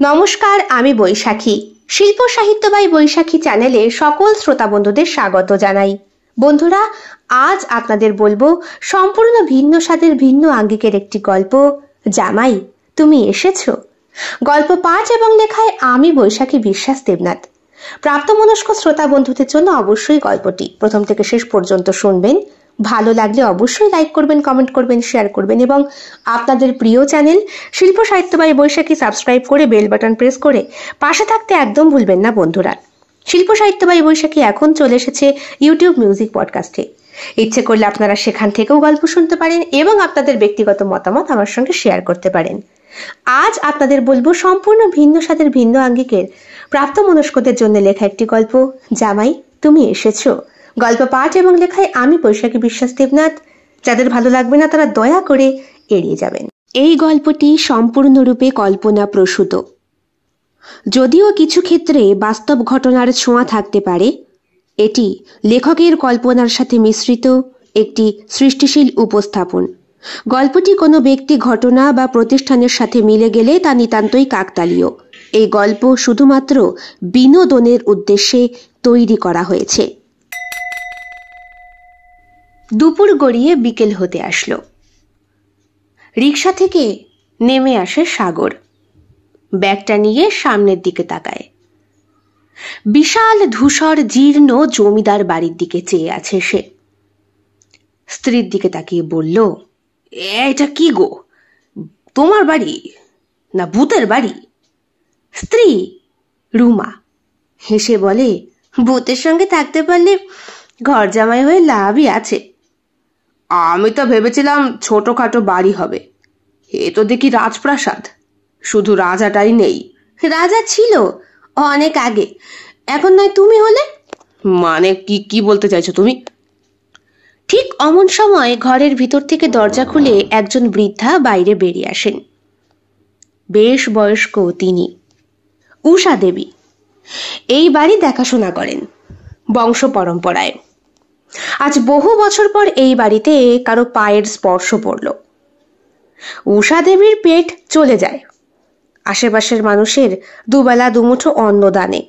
নমস্কার, আমি বৈশাখী। শিল্প সাহিত্য বাই বৈশাখী চ্যানেলে সকল শ্রোতা বন্ধুদের স্বাগত জানাই। বন্ধুরা, আজ আপনাদের বলবো সম্পূর্ণ ভিন্ন স্বাদের ভিন্ন আঙ্গিকের একটি গল্প, জামাই তুমি এসেছো। গল্প পাঠ এবং লেখায় আমি বৈশাখী বিশ্বাস দেবনাথ। প্রাপ্তমনস্ক শ্রোতা বন্ধুদের জন্য অবশ্যই গল্পটি প্রথম থেকে শেষ পর্যন্ত শুনবেন। ভালো লাগলে অবশ্যই লাইক করবেন, কমেন্ট করবেন, শেয়ার করবেন এবং আপনাদের প্রিয় চ্যানেল শিল্প সাহিত্য বাই বৈশাখী সাবস্ক্রাইব করে বেল বাটন প্রেস করে পাশে থাকতে একদম ভুলবেন না বন্ধুরা। শিল্প সাহিত্য বাই বৈশাখী এখন চলে এসেছে ইউটিউব মিউজিক পডকাস্টে। ইচ্ছে করলে আপনারা সেখান থেকেও গল্প শুনতে পারেন এবং আপনাদের ব্যক্তিগত মতামত আমার সঙ্গে শেয়ার করতে পারেন। আজ আপনাদের বলবো সম্পূর্ণ ভিন্ন স্বাদের ভিন্ন আঙ্গিকের প্রাপ্তমনস্কদের জন্য লেখা একটি গল্প, জামাই তুমি এসেছো। গল্প পাঠ এবং লেখায় আমি বৈশাখী বিশ্বাস দেবনাথ। যাদের ভালো লাগবে না তারা দয়া করে এড়িয়ে যাবেন। এই গল্পটি সম্পূর্ণরূপে কল্পনা প্রসূত, যদিও কিছু ক্ষেত্রে বাস্তব ঘটনার ছোঁয়া থাকতে পারে। এটি লেখকের কল্পনার সাথে মিশ্রিত একটি সৃষ্টিশীল উপস্থাপন। গল্পটি কোনো ব্যক্তি, ঘটনা বা প্রতিষ্ঠানের সাথে মিলে গেলে তা নিতান্তই কাকতালীয়। এই গল্প শুধুমাত্র বিনোদনের উদ্দেশ্যে তৈরি করা হয়েছে। দুপুর গড়িয়ে বিকেল হতে আসলো। রিকশা থেকে নেমে আসে সাগর। ব্যাগটা নিয়ে সামনের দিকে তাকায়। বিশাল ধূসর জীর্ণ জমিদার বাড়ির দিকে চেয়ে আছে সে। স্ত্রীর দিকে তাকিয়ে বলল, এটা কি গো, তোমার বাড়ি না ভূতের বাড়ি? স্ত্রী রুমা হেসে বলে, ভূতের সঙ্গে থাকতে পারলে ঘর জামাই হয়ে লাভই আছে। আমি তো ভেবেছিলাম ছোটখাটো বাড়ি হবে, এ তো দেখি রাজপ্রাসাদ। শুধু রাজাটাই নেই। রাজা ছিল অনেক আগে, এখন নয় তুমি হলে। মানে কি বলতে চাইছো তুমি? ঠিক অমন সময় ঘরের ভিতর থেকে দরজা খুলে একজন বৃদ্ধা বাইরে বেরিয়ে আসেন। বেশ বয়স্ক তিনি, উষা দেবী। এই বাড়ি দেখাশোনা করেন বংশ পরম্পরায়। আজ বহু বছর পর এই বাড়িতে কারো পায়ের স্পর্শ পড়ল। উষা দেবীর পেট চলে যায় আশেপাশের মানুষের দুবেলা দুমুঠো অন্ন দানে।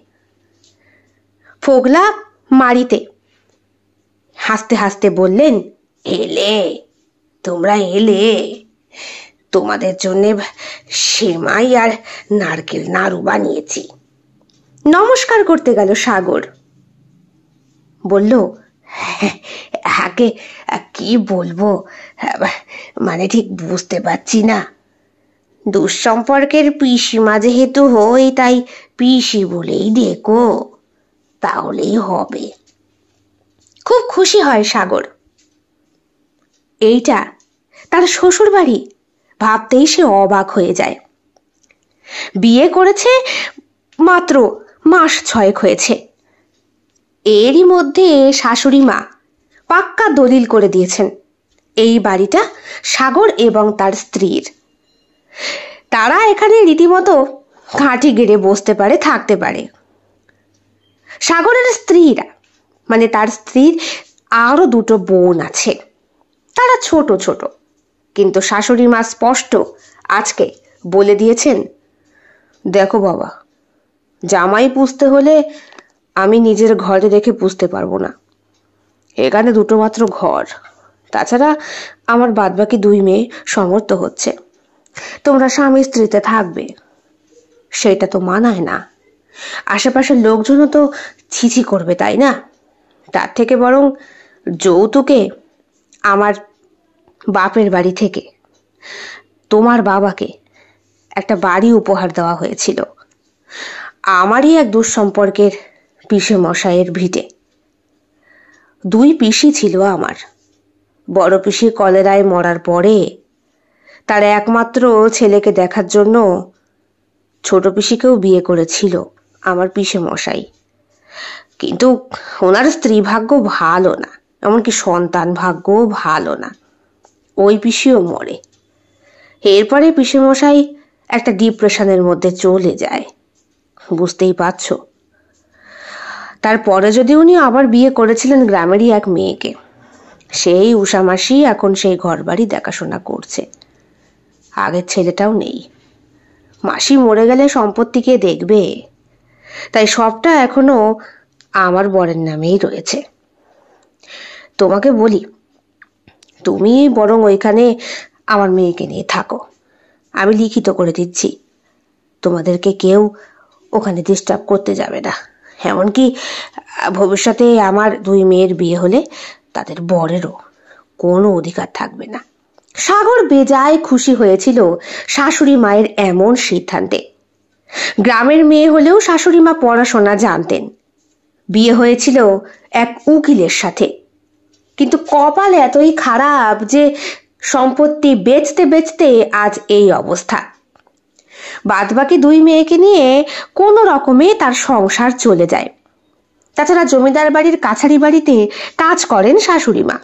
ফোগলা মারিতে হাসতে হাসতে বললেন, এলে তোমরা এলে, তোমাদের জন্য সেমাই আর নারকেল নাড়ু বানিয়েছি। নমস্কার করতে গেল সাগর। বলল, আগে কি বলবো, মানে ঠিক বুঝতে পারছি না। দুঃসম্পর্কের পিসিমা যেহেতু হই, তাই পিসি বলেই ডেকো, তাহলেই হবে। খুব খুশি হয় সাগর। এইটা তার শ্বশুর বাড়ি ভাবতেই সে অবাক হয়ে যায়। বিয়ে করেছে মাত্র মাস 6 হয়েছে। এরই মধ্যে শাশুড়ি মা পাক্কা দলিল করে দিয়েছেন এই বাড়িটা সাগর এবং তার স্ত্রীর। তারা এখানে রীতিমতো ঘাঁটি গেড়ে বসতে পারে, থাকতে পারে। সাগরের স্ত্রীরা, মানে তার স্ত্রীর আরো 2 বোন আছে, তারা ছোট ছোট, কিন্তু শাশুড়ি মা স্পষ্ট আজকে বলে দিয়েছেন, দেখো বাবা, জামাই পুষতে হলে আমি নিজের ঘরে রেখে পুষতে পারবো না। এখানে 2 মাত্র ঘর, তাছাড়া আমার বাদবাকি 2 মেয়ে সমর্থ হচ্ছে। তোমরা স্বামী স্ত্রীতে থাকবে, সেটা তো মানায় না। আশেপাশের লোকজনও তো ছিছি করবে, তাই না? তার থেকে বরং যৌতুকে আমার বাপের বাড়ি থেকে তোমার বাবাকে একটা বাড়ি উপহার দেওয়া হয়েছিল, আমারই এক দুঃসম্পর্কের পিসে মশাইয়ের ভিটে। 2 পিসি ছিল আমার। বড় পিসি কলেরায় মরার পরে তার একমাত্র ছেলেকে দেখার জন্য ছোট পিসিকেও বিয়ে করেছিল আমার পিসে মশাই। কিন্তু ওনার স্ত্রী ভাগ্য ভালো না, এমনকি সন্তান ভাগ্যও ভালো না। ওই পিসিও মরে। এরপরে পিসে মশাই একটা ডিপ্রেশনের মধ্যে চলে যায়, বুঝতেই পারছো। তারপরে যদি উনি আবার বিয়ে করেছিলেন গ্রামেরই এক মেয়েকে, সেই উষা মাসি এখন সেই ঘর বাড়ি দেখাশোনা করছে। আগের ছেলেটাও নেই। মাসি মরে গেলে সম্পত্তি কে দেখবে, তাই সবটা এখনো আমার বরের নামেই রয়েছে। তোমাকে বলি, তুমি বরং ওইখানে আমার মেয়েকে নিয়ে থাকো, আমি লিখিত করে দিচ্ছি, তোমাদেরকে কেউ ওখানে ডিস্টার্ব করতে যাবে না। এমনকি ভবিষ্যতে আমার 2 মেয়ের বিয়ে হলে তাদের বরেরও কোনো অধিকার থাকবে না। সাগর বেজায় খুশি হয়েছিল শাশুড়ি মায়ের এমন সিদ্ধান্তে। গ্রামের মেয়ে হলেও শাশুড়ি মা পড়াশোনা জানতেন, বিয়ে হয়েছিল এক উকিলের সাথে, কিন্তু কপাল এতই খারাপ যে সম্পত্তি বেচতে বেচতে আজ এই অবস্থা। বাদবাকি 2 মেয়েকে নিয়ে কোনো রকমে তার সংসার চলে যায়। তাছাড়া জমিদার বাড়ির কাছারি বাড়িতে কাজ করেন শাশুড়ি মা।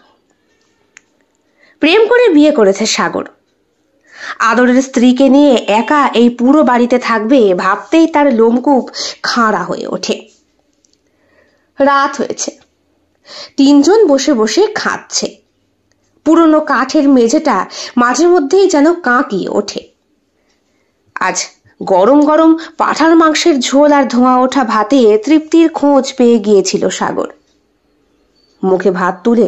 প্রেম করে বিয়ে করেছে সাগর। আদরের স্ত্রীকে নিয়ে একা এই পুরো বাড়িতে থাকবে ভাবতেই তার লোমকূপ খাঁড়া হয়ে ওঠে। রাত হয়েছে, 3 জন বসে বসে খাচ্ছে। পুরনো কাঠের মেঝেটা মাঝে মধ্যেই যেন কাঁকিয়ে ওঠে। আজ গরম গরম পাঁঠার মাংসের ঝোল আর ধোঁয়া ওঠা ভাতে তৃপ্তির খোঁজ পেয়ে গিয়েছিল সাগর। মুখে ভাত তুলে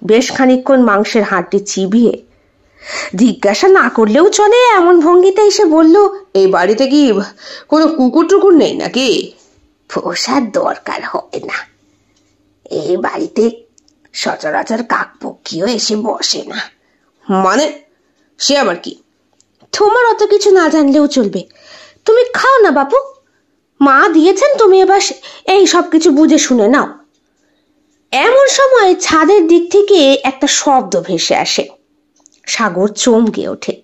বেশ খানিকক্ষণ মাংসের হাড়টি চিবিয়ে জিজ্ঞাসা না করলেও চলে এমন ভঙ্গিতে এসে বলল, এই বাড়িতে কি কোনো কুকুর টুকুর নেই নাকি? পোষার দরকার হয় না, এই বাড়িতে সচরাচর কাকপক্ষীও এসে বসে না। মানে সে আবার কি? তোমার অত কিছু না জানলেও চলবে, তুমি খাও না বাপু, মা দিয়েছেন, তুমি এবার এই সব কিছু বুঝে শুনে নাও। এমন সময় ছাদের দিক থেকে একটা শব্দ ভেসে আসে। সাগর চমকে ওঠে।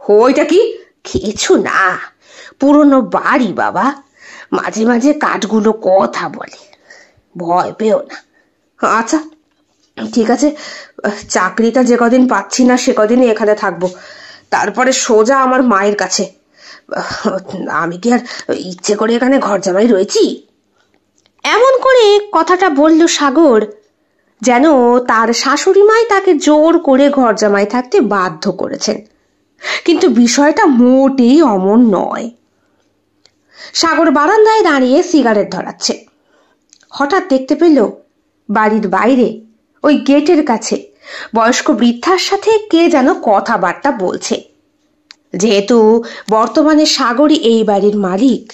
ওইটা কি? কিছু না, পুরনো বাড়ি বাবা, মাঝে মাঝে কাঠগুলো কথা বলে, ভয় পেও না। আচ্ছা ঠিক আছে, চাকরিটা যে কদিন পাচ্ছি না সে কদিনই এখানে থাকবো, তারপরে সোজা আমার মায়ের কাছে। আমি কি আর ইচ্ছে করে এখানে ঘর জামাই রয়েছি? এমন করে কথাটা বলল সাগর যেন তার শাশুড়ি মাই তাকে জোর করে ঘর জামাই থাকতে বাধ্য করেছেন। কিন্তু বিষয়টা মোটেই অমন নয়। সাগর বারান্দায় দাঁড়িয়ে সিগারেট ধরাচ্ছে। হঠাৎ দেখতে পেল বাড়ির বাইরে ওই গেটের কাছে বয়স্ক বৃদ্ধার সাথে কে যেন কথাবার্তা বলছে। যেহেতু বর্তমানে সাগরই এই বাড়ির মালিক,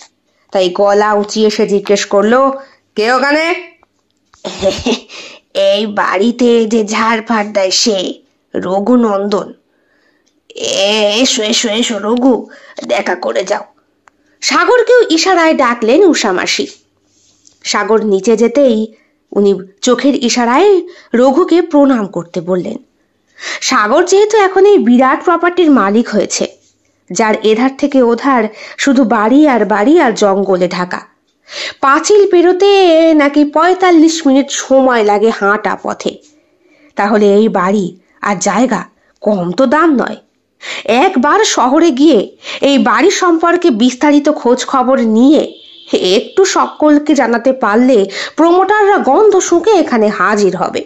তাই গলা উঁচিয়ে সে জিজ্ঞেস করলো, কে ওখানে? এই বাড়িতে যে ঝাড়ফাড় দেয় সে, রঘুনন্দন। এসো এসো এসো রঘু, দেখা করে যাও। সাগরকেও ইশারায় ডাকলেন উষা মাসি। সাগর নিচে যেতেই উনি চোখের ইশারায় রঘুকে প্রণাম করতে বললেন। সাগর যেহেতু এখন এই বিরাট প্রপার্টির মালিক হয়েছে, যার এধার থেকে ওধার শুধু বাড়ি আর বাড়ি আর জঙ্গলে ঢাকা, পাঁচিল পেরোতে নাকি 45 মিনিট সময় লাগে হাঁটা পথে, তাহলে এই বাড়ি আর জায়গা কম তো দাম নয়। একবার শহরে গিয়ে এই বাড়ি সম্পর্কে বিস্তারিত খোঁজ খবর নিয়ে একটু সকলকে জানাতে পারলে প্রমোটাররা গন্ধ শুঁকে এখানে হাজির হবে।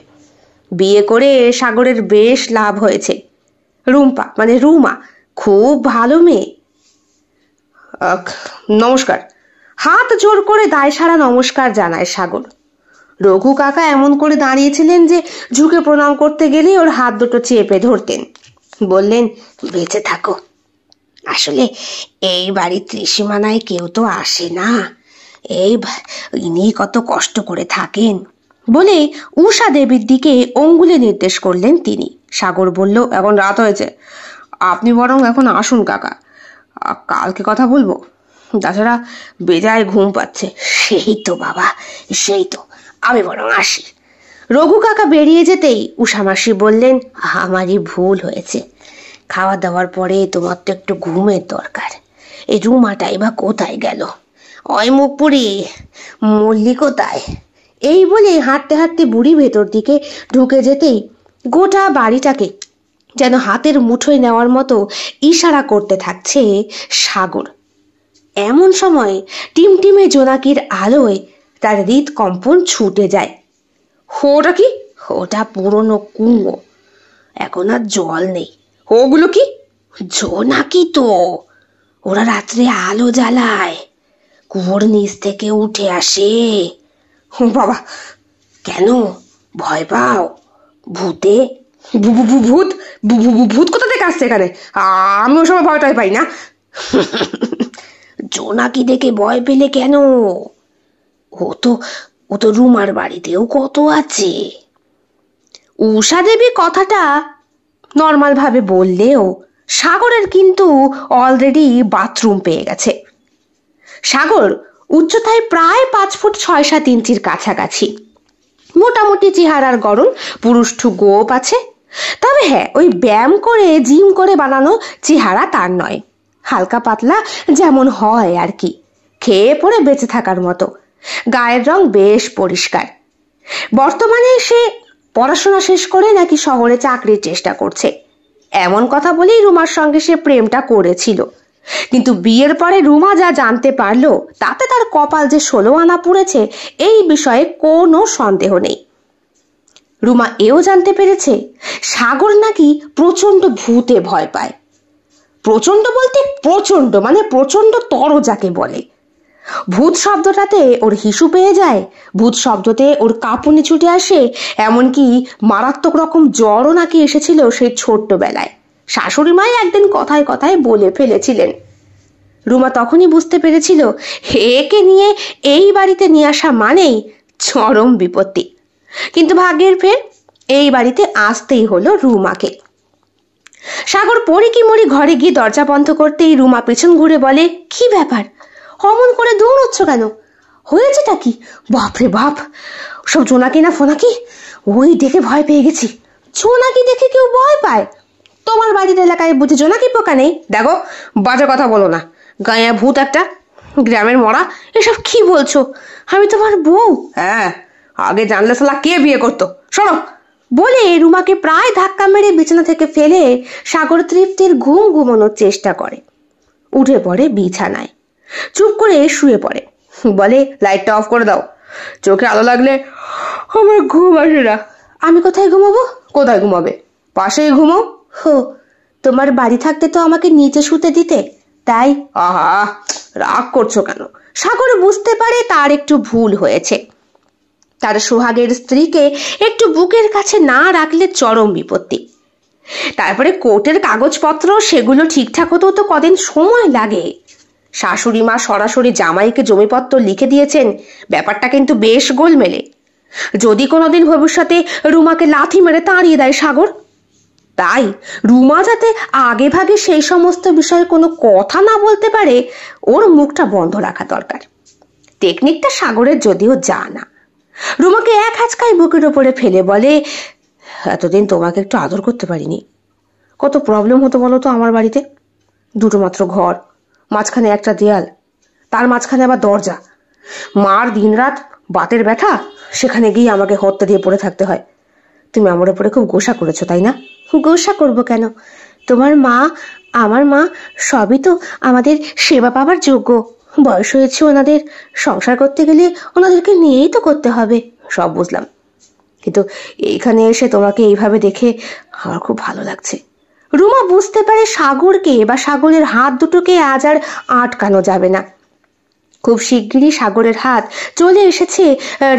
বিয়ে করে সাগরের বেশ লাভ হয়েছে। রুম্পা মানে রুমা খুব ভালো মেয়ে। নমস্কার। হাত জোর করে দায় সারা নমস্কার জানায় সাগর। রঘু কাকা এমন করে দাঁড়িয়েছিলেন যে ঝুঁকে প্রণাম করতে গেলে ওর হাত দুটো চেপে ধরতেন। বললেন, বেঁচে থাকো, আসলে এই বাড়ির ত্রিসীমানায় কেউ তো আসে না, এই ইনি কত কষ্ট করে থাকেন বলে উষা দেবীর দিকে অঙ্গুলে নির্দেশ করলেন তিনি। সাগর বলল, এখন রাত হয়েছে, আপনি বরং এখন আসুন কাকা, কালকে কথা বলবো, তাছাড়া বেজায় ঘুম পাচ্ছে। সেই তো বাবা, সেই তো, আমি বরং আসি। রঘু কাকা বেরিয়ে যেতেই উষা মাসি বললেন, আমারই ভুল হয়েছে, খাওয়া দাওয়ার পরে তোমার তো একটু ঘুমের দরকার। এই রুমাটাই বা কোথায় গেল? ওই মুখ পুরি, মল্লি কোথায়? এই বলে হাঁটতে হাঁটতে বুড়ি ভেতর দিকে ঢুকে যেতেই গোটা বাড়িটাকে যেন হাতের মুঠোয় নেওয়ার মতো ইশারা করতে থাকছে সাগর। এমন সময় টিমটিমে জোনাকির আলোয় তার হৃদকম্পন ছুটে যায়। ওটা কি? ওটা পুরনো কুঁয়ো, এখন আর জল নেই। ওগুলো কি? জোনাকি তো, ওরা রাত্রে আলো জ্বালায়, কুয়োর নিচ থেকে উঠে আসে। ও বাবা, কেন ভয় পাও ভূতে? ভূত? ভূত কোথা থেকে আসছে এখানে? আমি ওসব ভয়টাই পাই না। জোনাকি দেখে ভয় পেলে কেন? ও তো রুমার বাড়িতেও কত আছে। উষা দেবী কথাটা নর্মাল ভাবে বললেও সাগরের কিন্তু অলরেডি বাথরুম পেয়ে গেছে। সাগর উচ্চতায় প্রায় 5 ফুট 6-7 ইঞ্চির কাছাকাছি, মোটামুটি চেহারার গড়ন পুরুষ্ঠ গোপ আছে। তবে হ্যাঁ, ওই ব্যায়াম করে জিম করে বানানো চেহারা তার নয়, হালকা পাতলা যেমন হয় আর কি, খেয়ে পড়ে বেঁচে থাকার মতো। গায়ের রং বেশ পরিষ্কার। বর্তমানে সে পড়াশোনা শেষ করে নাকি শহরে চাকরির চেষ্টা করছে, এমন কথা বলেই রুমার সঙ্গে সে প্রেমটা করেছিল। কিন্তু বিয়ের পরে রুমা যা জানতে পারলো তাতে তার কপাল যে 16 আনা পুড়েছে এই বিষয়ে কোনো সন্দেহ নেই। রুমা এও জানতে পেরেছে সাগর নাকি প্রচন্ড ভূতে ভয় পায়। প্রচন্ড বলতে প্রচন্ড, মানে প্রচন্ড তর যাকে বলে। ভূত শব্দটাতে ওর হিসু পেয়ে যায়, ভূত শব্দতে ওর কাঁপুনি ছুটে আসে, এমনকি মারাত্মক রকম জ্বরও নাকি এসেছিল সেই ছোট্টবেলায়। শাশুড়ি মাই একদিন কথায় কথায় বলে ফেলেছিলেন। রুমা তখনই বুঝতে পেরেছিল একে নিয়ে এই বাড়িতে নিয়ে আসা মানেই চরম বিপত্তি। কিন্তু ভাগ্যের ফের এই বাড়িতে আসতেই হলো রুমাকে। সাগর পড়ি কি মরি ঘরে গিয়ে দরজা বন্ধ করতেই রুমা পেছন ঘুরে বলে, কি ব্যাপার, অমন করে দৌড়চ্ছ কেন? হয়েছেটা কি? বাপরে বাপ, সব জোনাকি না ফোনাকি? ওই দেখে ভয় পেয়ে গেছি। জোনাকি দেখে কেউ ভয় পায়? তোমার বাড়ির এলাকায় বুঝি জোনাকি পোকা নেই? দেখো, বাজে কথা বলো না, গায়ে ভূত একটা, গ্রামের মরা, এসব কি বলছো? আমি তোমার বউ। হ্যাঁ, আগে জানলে শালা কে বিয়ে করতো, শোনো। বলে রুমাকে প্রায় ধাক্কা মেরে বিছানা থেকে ফেলে সাগর তৃপ্তির ঘুম ঘুমানোর চেষ্টা করে। উঠে পড়ে বিছানায়, চুপ করে শুয়ে পড়ে, বলে, লাইটটা অফ করে দাও, চোখে আলো লাগলে আমার ঘুম আসে না। আমি কোথায় ঘুমাবো? কোথায় ঘুমাবে? পাশেই ঘুমো। হো, তোমার বাড়ি থাকতে তো আমাকে নিচে শুতে দিতে, তাই। আহা, রাগ করছো কেন? সাগর বুঝতে পারে তার একটু ভুল হয়েছে। তার সোহাগের স্ত্রীকে একটু বুকের কাছে না রাখলে চরম বিপত্তি। তারপরে কোর্টের কাগজপত্র সেগুলো ঠিকঠাক হতেও তো কদিন সময় লাগে। শাশুড়ি মা সরাসরি জামাইকে জমিপত্র লিখে দিয়েছেন, ব্যাপারটা কিন্তু বেশ গোলমেলে। যদি কোনোদিন ভবিষ্যতে রুমাকে লাথি মেরে তাড়িয়ে দেয় সাগর, তাই রুমা যাতে আগে ভাগে সেই সমস্ত বিষয়ে কোনো কথা না বলতে পারে, ওর মুখটা বন্ধ রাখা দরকার। টেকনিকটা সাগরের যদিও জানা। রুমাকে এক হাঁচকায় বুকের ওপরে ফেলে বলে, এতদিন তোমাকে একটু আদর করতে পারিনি। কত প্রবলেম হতো বলো তো আমার বাড়িতে। দুটো মাত্র ঘর, মাঝখানে একটা দেয়াল, তার মাঝখানে আবার দরজা। মার দিনরাত বাতের ব্যথা, সেখানে গিয়ে আমাকে হত্যা দিয়ে পড়ে থাকতে হয়। তুমি আমার উপরে খুব গোসা করেছো, তাই না? গোসা করবো কেন? তোমার মা, আমার মা সবই তো আমাদের সেবা পাবার যোগ্য। বয়স হয়েছে ওনাদের, সংসার করতে গেলে ওনাদেরকে নিয়েই তো করতে হবে। সব বুঝলাম, কিন্তু এইখানে এসে তোমাকে এইভাবে দেখে আমার খুব ভালো লাগছে। রুমা বুঝতে পারে সাগরকে বা সাগরের হাত দুটোকে আজ আর আটকানো যাবে না। খুব শিগগিরই সাগরের হাত চলে এসেছে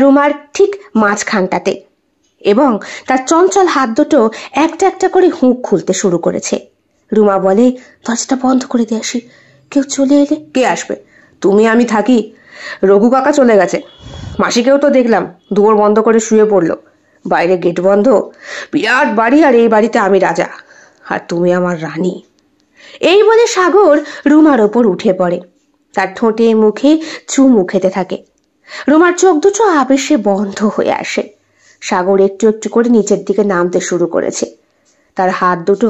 রুমার ঠিক মাঝখানটাতে, এবং তার চঞ্চল হাত দুটো একটা একটা করে হুঁক খুলতে শুরু করেছে। রুমা বলে, দরজাটা বন্ধ করে দিয়ে আসি, কেউ চলে এলে। কে আসবে? তুমি আমি থাকি, রঘু কাকা চলে গেছে, মাসিকেও তো দেখলাম দুয়ার বন্ধ করে শুয়ে পড়লো, বাইরে গেট বন্ধ। বিরাট বাড়ি, আর এই বাড়িতে আমি রাজা, আর তুমি আমার রানী। এই বলে সাগর রুমার ওপর উঠে পড়ে, তার ঠোঁটে মুখে চুমু খেতে থাকে। রুমার চোখ দুটো আবেশে বন্ধ হয়ে আসে। সাগর একটু একটু করে নিচের দিকে নামতে শুরু করেছে। তার হাত দুটো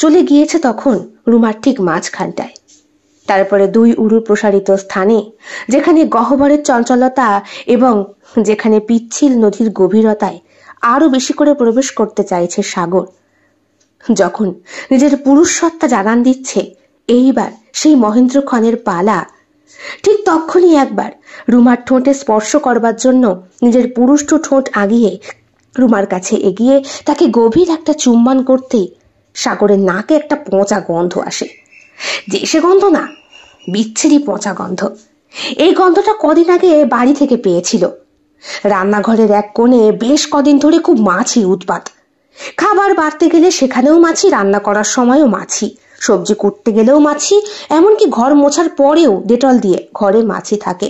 চলে গিয়েছে তখন রুমার ঠিক মাঝখানটায়। তারপরে 2 উরু প্রসারিত স্থানে, যেখানে গহ্বরের চঞ্চলতা এবং যেখানে পিচ্ছিল নদীর গভীরতায় আরো বেশি করে প্রবেশ করতে চাইছে সাগর। যখন নিজের পুরুষ সত্তা জানান দিচ্ছে এইবার সেই মহেন্দ্রক্ষণের পালা, ঠিক তখনই একবার রুমার ঠোঁটে স্পর্শ করবার জন্য নিজের পুরুষ ঠোঁট আগিয়ে রুমার কাছে এগিয়ে তাকে গভীর একটা চুম্বন করতেই সাগরের নাকে একটা পচা গন্ধ আসে। যে সে গন্ধ না, বিচ্ছিরি পচা গন্ধ। এই গন্ধটা কদিন আগে বাড়ি থেকে পেয়েছিল। রান্নাঘরের এক কোণে বেশ কদিন ধরে খুব মাছির উৎপাত। খাবার বাড়তে গেলে সেখানেও মাছি, রান্না করার সময়ও মাছি, সবজি কুটতে গেলেও মাছি, এমনকি ঘর মোছার পরেও ডেটল দিয়ে ঘরে মাছি থাকে।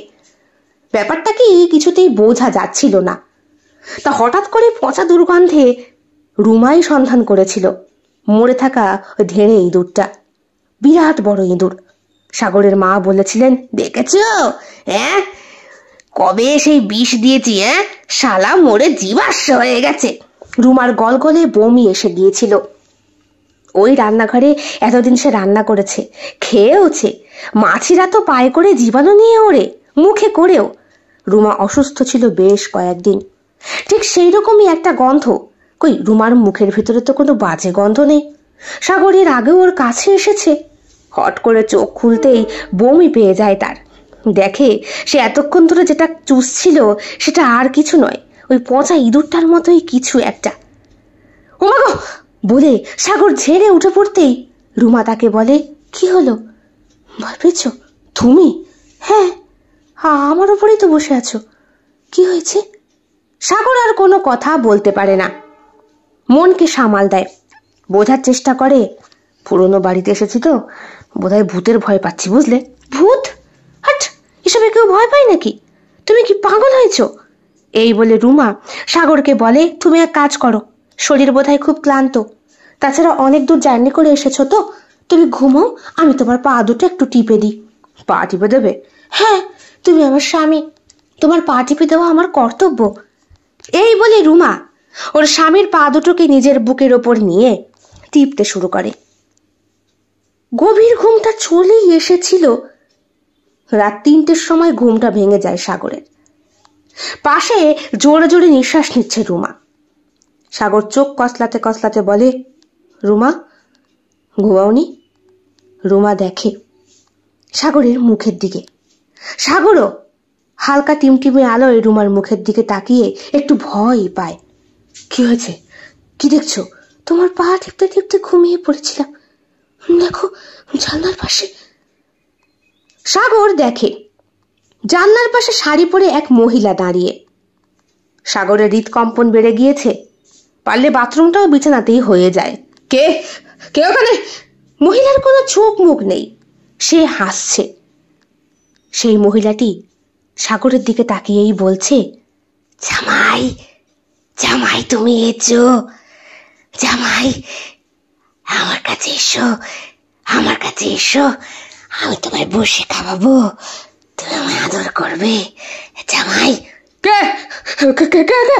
ব্যাপারটা কি কিছুতেই বোঝা যাচ্ছিল না। তা হঠাৎ করে পচা দুর্গন্ধে রুমাই সন্ধান করেছিল মরে থাকা ওই ধেড়ে ইঁদুরটা। বিরাট বড় ইঁদুর। সাগরের মা বলেছিলেন, দেখেছ কবে সেই বিষ দিয়েছি, শালা মরে জীবাশ্ম হয়ে গেছে। রুমার গলগলে বমি এসে গিয়েছিল। ওই রান্নাঘরে এতদিন সে রান্না করেছে, খেয়েওছে। মাছিরা তো পায়ে করে জীবাণু নিয়ে ওড়ে, মুখে করেও। রুমা অসুস্থ ছিল বেশ কয়েকদিন। ঠিক সেই রকমই একটা গন্ধ। কই, রুমার মুখের ভিতরে তো কোনো বাজে গন্ধ নেই। সাগরের আগেও ওর কাছে এসেছে। হট করে চোখ খুলতেই বমি পেয়ে যায় তার। দেখে সে এতক্ষণ ধরে যেটা চুষছিল সেটা আর কিছু নয়, ওই পচা ইঁদুরটার মতোই কিছু একটা। ওমাগো বলে সাগর ঝেড়ে উঠে পড়তেই রুমা তাকে বলে, কি হলো, ভয় পেয়েছ তুমি? হ্যাঁ, আমার উপরেই তো বসে আছো, কি হয়েছে? সাগর আর কোনো কথা বলতে পারে না, মনকে সামাল দেয়। বোঝার চেষ্টা করে, পুরনো বাড়িতে এসেছি তো বোধহয় ভূতের ভয় পাচ্ছি, বুঝলে? ভূত? হাট, এসবে কেউ ভয় পায় নাকি? তুমি কি পাগল হয়েছ? এই বলে রুমা সাগরকে বলে, তুমি এক কাজ করো, শরীর বোধহয় খুব ক্লান্ত, তাছাড়া অনেক দূর জার্নি করে এসেছো তো, তুমি ঘুমাও, আমি তোমার পা দুটো একটু টিপে দিই। পা টিপে দেবে? হ্যাঁ, তুমি আমার স্বামী, তোমার পা টিপে দেওয়া আমার কর্তব্য। এই বলে রুমা ওর স্বামীর পা দুটোকে নিজের বুকের ওপর নিয়ে টিপতে শুরু করে। গভীর ঘুমটা চলেই এসেছিল। রাত 3টের সময় ঘুমটা ভেঙে যায় সাগরের। পাশে জোরে জোরে নিঃশ্বাস নিচ্ছে রুমা। সাগর চোখ কসলাতে কসলাতে বলে, রুমা ঘুমাওনি? রুমা দেখে সাগরের মুখের দিকে। সাগরও হালকা টিমটিমে আলোয় রুমার মুখের দিকে তাকিয়ে একটু ভয় পায়। কি হয়েছে, কি দেখছো? তোমার পা টিপতে টিপতে ঘুমিয়ে পড়েছিলাম, দেখো জানলার পাশে। সাগর দেখে জানলার পাশে শাড়ি পরে এক মহিলা দাঁড়িয়ে। সাগরের হৃদকম্পন বেড়ে গিয়েছে। পারলে বাথরুমটাও বিছানাতেই হয়ে যায়। কে কে ওখানে? মহিলার কোনো চোখ মুখ নেই, সে হাসছে। সেই মহিলাটি সাগরের দিকে তাকিয়েই বলছে, জামাই, জামাই তুমি এসো, জামাই আমার কাছে এসো, আমার কাছে এসো, আমি তোমায় বসে খাওয়াবো, তুমি আমায় আদর করবে, জামাই। কে কে কে কে?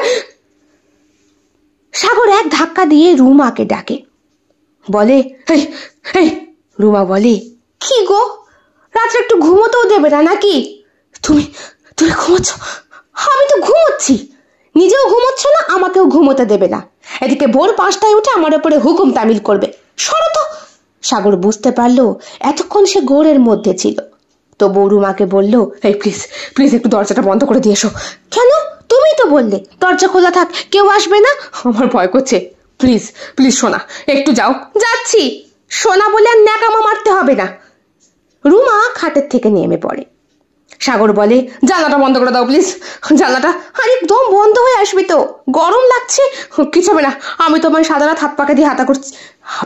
সাগর এক ধাক্কা দিয়ে রুমাকে ডাকে, বলে, এই এই। রুমা বলে, কি গো, রাত্রে একটু ঘুমোতেও দেবে না নাকি? তুমি তুমি ঘুমোচ্ছ? আমি তো ঘুমোচ্ছি, নিজেও ঘুমোচ্ছ না, আমাকেও ঘুমোতে দেবে না। এদিকে ভোর 5টায় উঠে আমার উপরে হুকুম তামিল করবে, সরো তো। সাগর বুঝতে পারলো এতক্ষণ সে ঘোরের মধ্যে ছিল। তবু রুমাকে বলল, এই প্লিজ প্লিজ একটু দরজাটা বন্ধ করে দিয়ে এসো। কেন? তুমি তো বললে দরজা খোলা থাক, কেউ আসবে না। আমার ভয় করছে, প্লিজ প্লিজ সোনা, একটু যাও। যাচ্ছি, সোনা বলে আর ন্যাকামো মারতে হবে না। রুমা খাটের থেকে নেমে পড়ে। সাগর বলে, জানলাটা বন্ধ করে দাও প্লিজ, জানলাটা। আর একদম বন্ধ হয়ে আসবি তো, গরম লাগছে। কিছু হবে না, আমি তোমার সাদা রাত হাত পাকা দিয়ে হাতা করছি,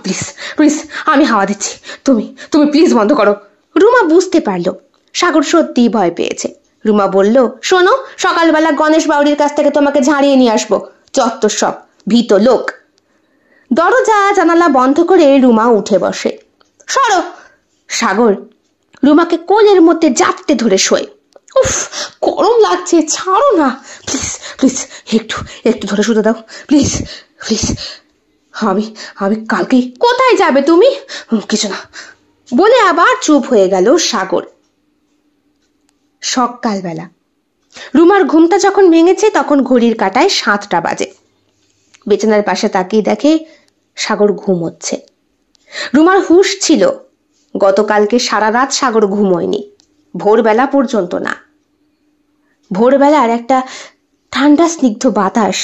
প্লিজ প্লিজ, আমি হাওয়া দিচ্ছি, তুমি তুমি প্লিজ বন্ধ করো। রুমা বুঝতে পারলো সাগর সত্যিই ভয় পেয়েছে। রুমা বলল, শোনো, সকালবেলা গণেশ বাউরির কাছ থেকে তোমাকে ঝাড়িয়ে নিয়ে আসবো, চত্বর সব ভীত লোক। দরজা জানালা বন্ধ করে রুমা উঠে বসে। সরো। সাগর রুমাকে কোলের মধ্যে জাপটে ধরে শোয়। উফ, গরম লাগছে, ছাড়ো না প্লিজ প্লিজ, একটু একটু ধরে শুতে দাও প্লিজ প্লিজ। আমি আমি কালকে। কোথায় যাবে তুমি? কিছু না বলে আবার চুপ হয়ে গেল সাগর। সকালবেলা রুমার ঘুমটা যখন ভেঙেছে তখন ঘড়ির কাঁটায় 7টা বাজে। বিছানার পাশে তাকিয়ে দেখে সাগর ঘুমোচ্ছে। রুমার হুঁশ ছিল, গতকালকে সারা রাত সাগর ঘুমোয়নি, ভোরবেলা পর্যন্ত না। ভোরবেলার একটা ঠান্ডা স্নিগ্ধ বাতাস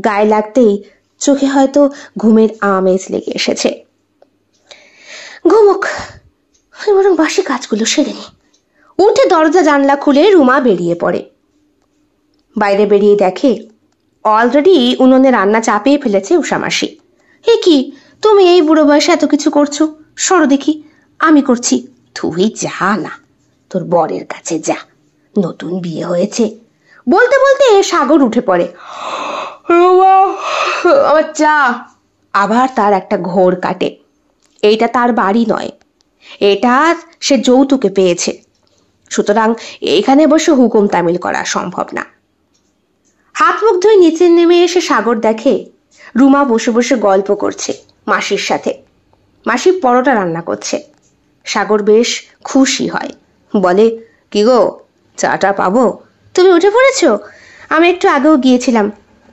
গায়ে লাগতেই চোখে হয়তো ঘুমের আমেজ লেগে এসেছে। ঘুমুক, আমি বরং বাসি কাজগুলো সেরে নি। উঠে দরজা জানলা খুলে রুমা বেরিয়ে পড়ে। বাইরে বেরিয়ে দেখে অলরেডি উনুনে রান্না চাপিয়ে ফেলেছে উষা মাসি। এ কি, তুমি এই বুড়ো বয়সে এত কিছু করছো? সরো দেখি, আমি করছি। তুই যা না, তোর বরের কাছে যা, নতুন বিয়ে হয়েছে। বলতে বলতে সাগর উঠে পড়ে। আমার চা। আবার তার একটা ঘোর কাটে। এইটা তার বাড়ি নয়, এটা সে যৌতুকে পেয়েছে, সুতরাং এইখানে বসে হুকুম তামিল করা সম্ভব না। হাত মুখ ধুয়ে নিচে নেমে এসে সাগর দেখে রুমা বসে বসে গল্প করছে মাসির সাথে। মাসি পরোটা রান্না করছে। সাগর বেশ খুশি হয়, বলে, কি গো, চাটা পাবো? তুমি উঠে পড়েছ? আমি একটু আগেও গিয়েছিলাম,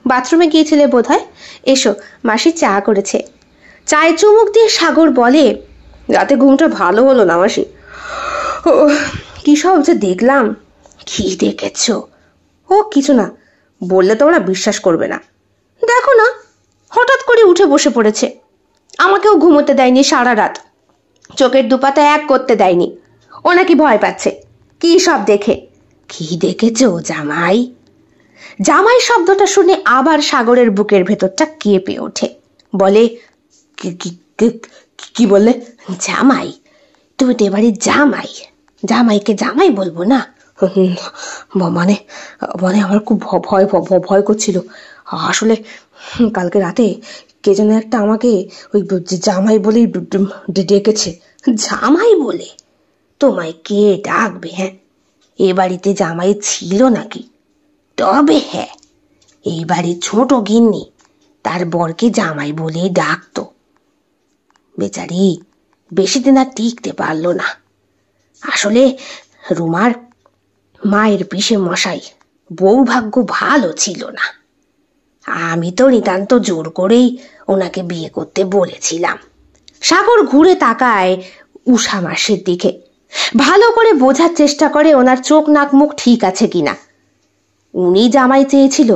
বাথরুমে গিয়েছিলে বোধ হয়। এসো, মাসি চা করেছে। চায়ে চুমুক দিয়ে সাগর বলে, রাতে ঘুমটা ভালো হলো না মাসি। কি সব যে দেখলাম। কি দেখেছ? ও কিছু না, বললে তোমরা বিশ্বাস করবে না। দেখো না, হঠাৎ করে উঠে বসে পড়েছে। আমাকেও ঘুমোতে দেয়নি সারা রাত, চোখের দুপাতা এক করতে দেয়নি। ও নাকি ভয় পাচ্ছে। কি সব দেখে? কি দেখেছ জামাই? জামাই শব্দটা শুনে আবার সাগরের বুকের ভেতরটা কেঁপে ওঠে। বলে, কি বললে? জামাই? তুমি তো এবারে জামাই, জামাইকে জামাই বলবো না? মানে মানে আমার খুব ভয় ভয় করছিল। আসলে কালকে রাতে কে যেন একটা আমাকে ওই জামাই বলেই ডেকেছে। জামাই বলে? তোমায় কে ডাকবে? হ্যাঁ, এ বাড়িতে জামাই ছিল নাকি? তবে হ্যাঁ, এই বাড়ির ছোট গিন্নি তার বরকে জামাই বলেই ডাকতো। বেচারি বেশি দিন আর টিকতে পারলো না। আসলে রুমার মায়ের পিসে মশাই বউ ভাগ্য ভালো ছিল না। আমি তো নিতান্ত জোর করেই ওনাকে বিয়ে করতে বলেছিলাম। সাগর ঘুরে তাকায় উষা মাসির দিকে, ভালো করে বোঝার চেষ্টা করে ওনার চোখ নাক মুখ ঠিক আছে কিনা। উনি জামাই চেয়েছিল,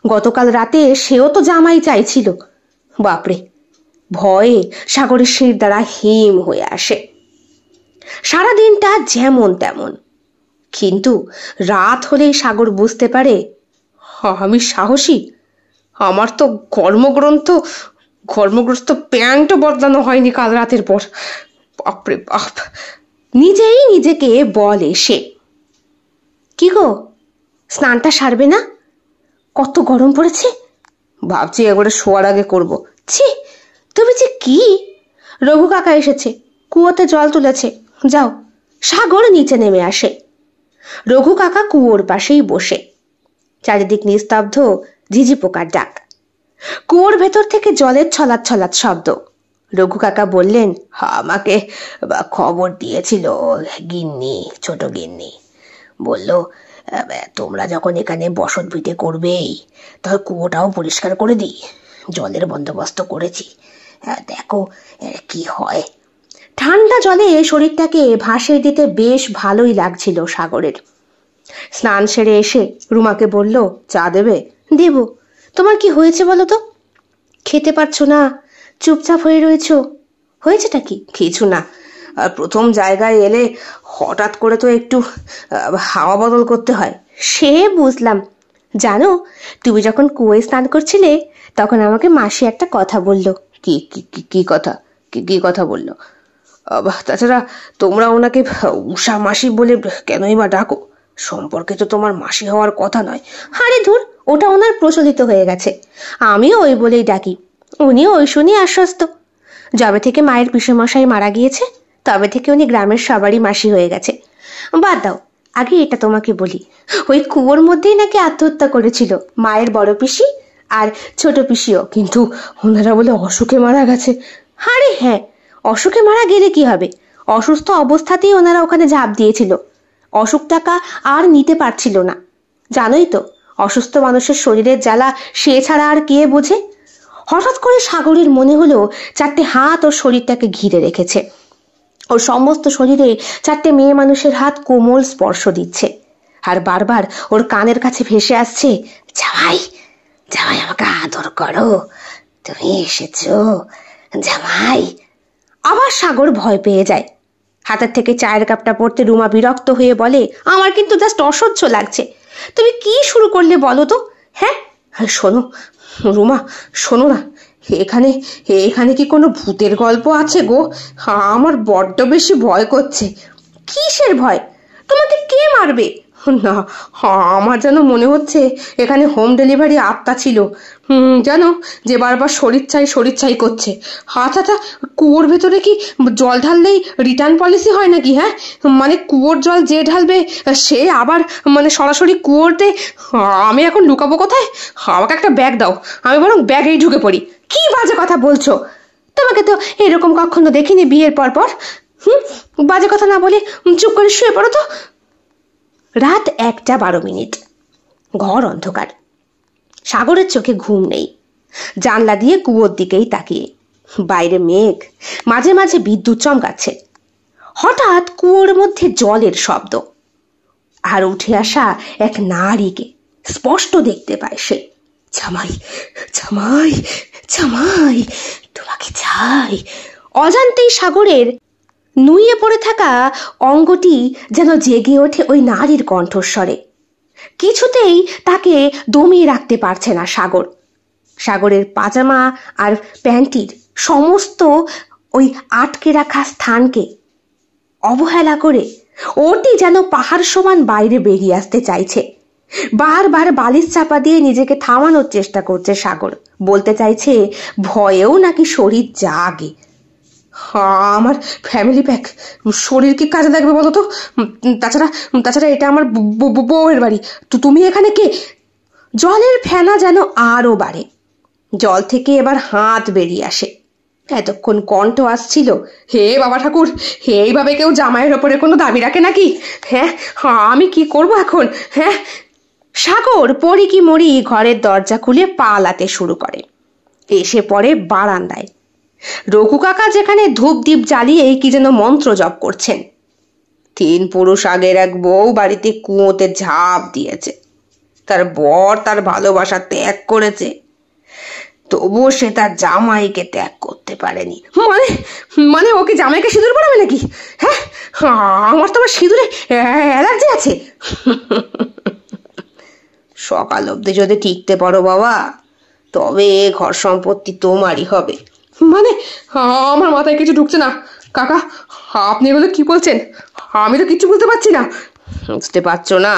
গতকাল রাতে সেও তো জামাই চাইছিল। বাপরে, ভয়ে সাগরের শির দ্বারা হিম হয়ে আসে। সারাদিনটা যেমন তেমন, কিন্তু রাত হলেই সাগর বুঝতে পারে, আমি সাহসী। আমার তো কর্মগ্রস্ত প্যান্টও বদলানো হয়নি কাল রাতের পর। বাপরে বাপ, নিজেই নিজেকে বলে সে। কি গো, স্নানটা সারবে না? কত গরম পড়েছে। ভাবছি একবারে শোয়ার আগে করবো। ছি, তুমি যে কি! রঘু কাকা এসেছে, কুয়োতে জল তুলেছে, যাও। সাগর নিচে নেমে আসে। রঘু কাকা কুয়োর পাশেই বসে। চারিদিক নিস্তব্ধ, ঝিঝি পোকার ডাক। কুয়োর ভেতর থেকে জলের ছলাৎ ছলাৎ শব্দ। রঘু কাকা বললেন, আমাকে খবর দিয়েছিল গিন্নি, ছোট গিন্নি। বলল, তোমরা যখন এখানে বসত ভিটে করবেই, তাহলে কুয়োটাও পরিষ্কার করে দিই। জলের বন্দোবস্ত করেছি, দেখো কি হয়। ঠান্ডা জলে শরীরটাকে ভাসিয়ে দিতে বেশ ভালোই লাগছিল সাগরের। স্নান সেরে এসে রুমাকে বলল, চা দেবে? দেব। তোমার কি হয়েছে বলো তো? খেতে পারছো না, চুপচাপ হয়ে রয়েছো। হয়েছেটা কি? কিছু না, প্রথম জায়গায় এলে হঠাৎ করে তো একটু হাওয়া বদল করতে হয়। সে বুঝলাম। জানো, তুমি যখন কুয়োয় স্নান করছিলে তখন আমাকে মাসি একটা কথা বলল। কি কি কথা? কি কথা বললো? তাছাড়া তোমরা ওনাকে উষা মাসি বলে কেনই বা ডাকো? সম্পর্কে তো তোমার মাসি হওয়ার কথা নয়। আরে ধুর, ওটা ওনার প্রচলিত হয়ে গেছে, আমিও ওই বলেই ডাকি। উনিও ওই শুনি আশ্বস্ত। যবে থেকে মায়ের পিসেমশাই মারা গিয়েছে তবে থেকে উনি গ্রামের সবারই মাসি হয়ে গেছে। বাদ দাও, আগে এটা তোমাকে বলি, ওই কুয়োর মধ্যেই নাকি আত্মহত্যা করেছিল মায়ের বড় পিসি আর ছোট পিসিও, কিন্তু ওনারা বলে অসুখে মারা গেছে। আরে হ্যাঁ, অসুখে মারা গেলে কি হবে? অসুস্থ অবস্থাতেই ওনারা ওখানে ঝাঁপ দিয়েছিল। অসুখ টাকা আর নিতে পারছিল না। জানোই তো, অসুস্থ মানুষের শরীরের জ্বালা সে ছাড়া আর কে বোঝে। হঠাৎ করে সাগরের মনে হলো চারটে হাত ওর শরীরটাকে ঘিরে রেখেছে। ওর সমস্ত শরীরে চারটে মেয়ে মানুষের হাত কোমল স্পর্শ দিচ্ছে, আর বারবার ওর কানের কাছে ভেসে আসছে, জামাই, জামাই আমাকে আদর করো, তুমি এসেছো জামাই। আবার সাগর ভয় পেয়ে যায়। হাতের থেকে চায়ের কাপটা পড়তে রুমা বিরক্ত হয়ে বলে, আমার কিন্তু জাস্ট অসহ্য লাগছে। তুমি কি শুরু করলে বলো তো? হ্যাঁ, শোনো রুমা, শোনো না, এখানে এখানে কি কোনো ভূতের গল্প আছে গো? আমার বড্ড বেশি ভয় করছে। কিসের ভয়? তোমাকে কে মারবে? না, আমার যেন মনে হচ্ছে এখানে হোম ডেলিভারি আত্মা ছিল, জানো, যে বারবার শরীর চাই করছে। আচ্ছা, কুয়োর ভেতরে কি জল ঢাললেই রিটার্ন পলিসি হয় নাকি? হ্যাঁ, মানে কুয়োর জল যে ঢালবে সে আবার মানে সরাসরি কুয়োতে। আমি এখন লুকাবো কোথায়? আমাকে একটা ব্যাগ দাও, আমি বরং ব্যাগেই ঢুকে পড়ি। কি বাজে কথা বলছো? তোমাকে তো এরকম কখনো দেখিনি বিয়ের পর। বাজে কথা না বলে চুপ করে শুয়ে পড়ো তো। রাত 1:12। ঘর অন্ধকার। সাগরের চোখে ঘুম নেই। জানলা দিয়ে কুয়োর দিকেই তাকিয়ে। বাইরে মেঘ, মাঝে মাঝে বিদ্যুৎ চমকাচ্ছে। হঠাৎ কুয়োর মধ্যে জলের শব্দ, আর উঠে আসা এক নারীকে স্পষ্ট দেখতে পায় সে। জামাই, জামাই, জামাই, তোমাকে চাই। অজান্তেই সাগরের নুয়ে পড়ে থাকা অঙ্গটি যেন জেগে ওঠে ওই নারীর কণ্ঠস্বরে। কিছুতেই তাকে দমিয়ে রাখতে পারছে না সাগর। সাগরের পাজামা আর প্যান্টির সমস্ত ওই আটকে রাখা স্থানকে অবহেলা করে ওটি যেন পাহাড় সমান বাইরে বেরিয়ে আসতে চাইছে। বারবার বালিশ চাপা দিয়ে নিজেকে থামানোর চেষ্টা করছে সাগর। বলতে চাইছে ভয়েও নাকি শরীর জাগে। আমার ফ্যামিলি প্যাক, শরীর কি কাজে লাগবে বলো তো? তাছাড়া এটা আমার বউয়ের বাড়ি। তো তুমি এখানে কে? জলের ফেনা যেন আরো বাড়ে। জল থেকে এবার হাত বেরিয়ে আসে। এতক্ষণ কণ্ঠ আসছিল, হে বাবা ঠাকুর, এইভাবে কেউ জামাইয়ের ওপরে কোনো দাবি রাখে নাকি? হ্যাঁ, আমি কি করব এখন? হ্যাঁ। সাগর পড়ি কি মরি ঘরের দরজা খুলে পালাতে শুরু করে। এসে পড়ে বারান্দায়। রঘু কাকা যেখানে ধূপ দ্বীপ জ্বালিয়ে কি যেন মন্ত্র জপ করছেন। 3 পুরুষ আগের এক বউ বাড়িতে কুয়োতে ঝাঁপ দিয়েছে। তার বর তার ভালোবাসা ত্যাগ করেছে, তবুও সে তার জামাইকে ত্যাগ করতে পারেনি। মানে মানে ওকে জামাইকে সিঁদুর পরাবে নাকি? হ্যাঁ, আমার তো আবার সিঁদুরে অ্যালার্জি আছে। সকাল অবধি যদি টিকতে পারো বাবা, তবে ঘর সম্পত্তি তোমারই হবে। মানে আমার মাথায় কিছু ঢুকছে না কাকা, আপনি এগুলো কি বলছেন? আমি তো কিছু বুঝতে পারছি না। বুঝতে পারছো না?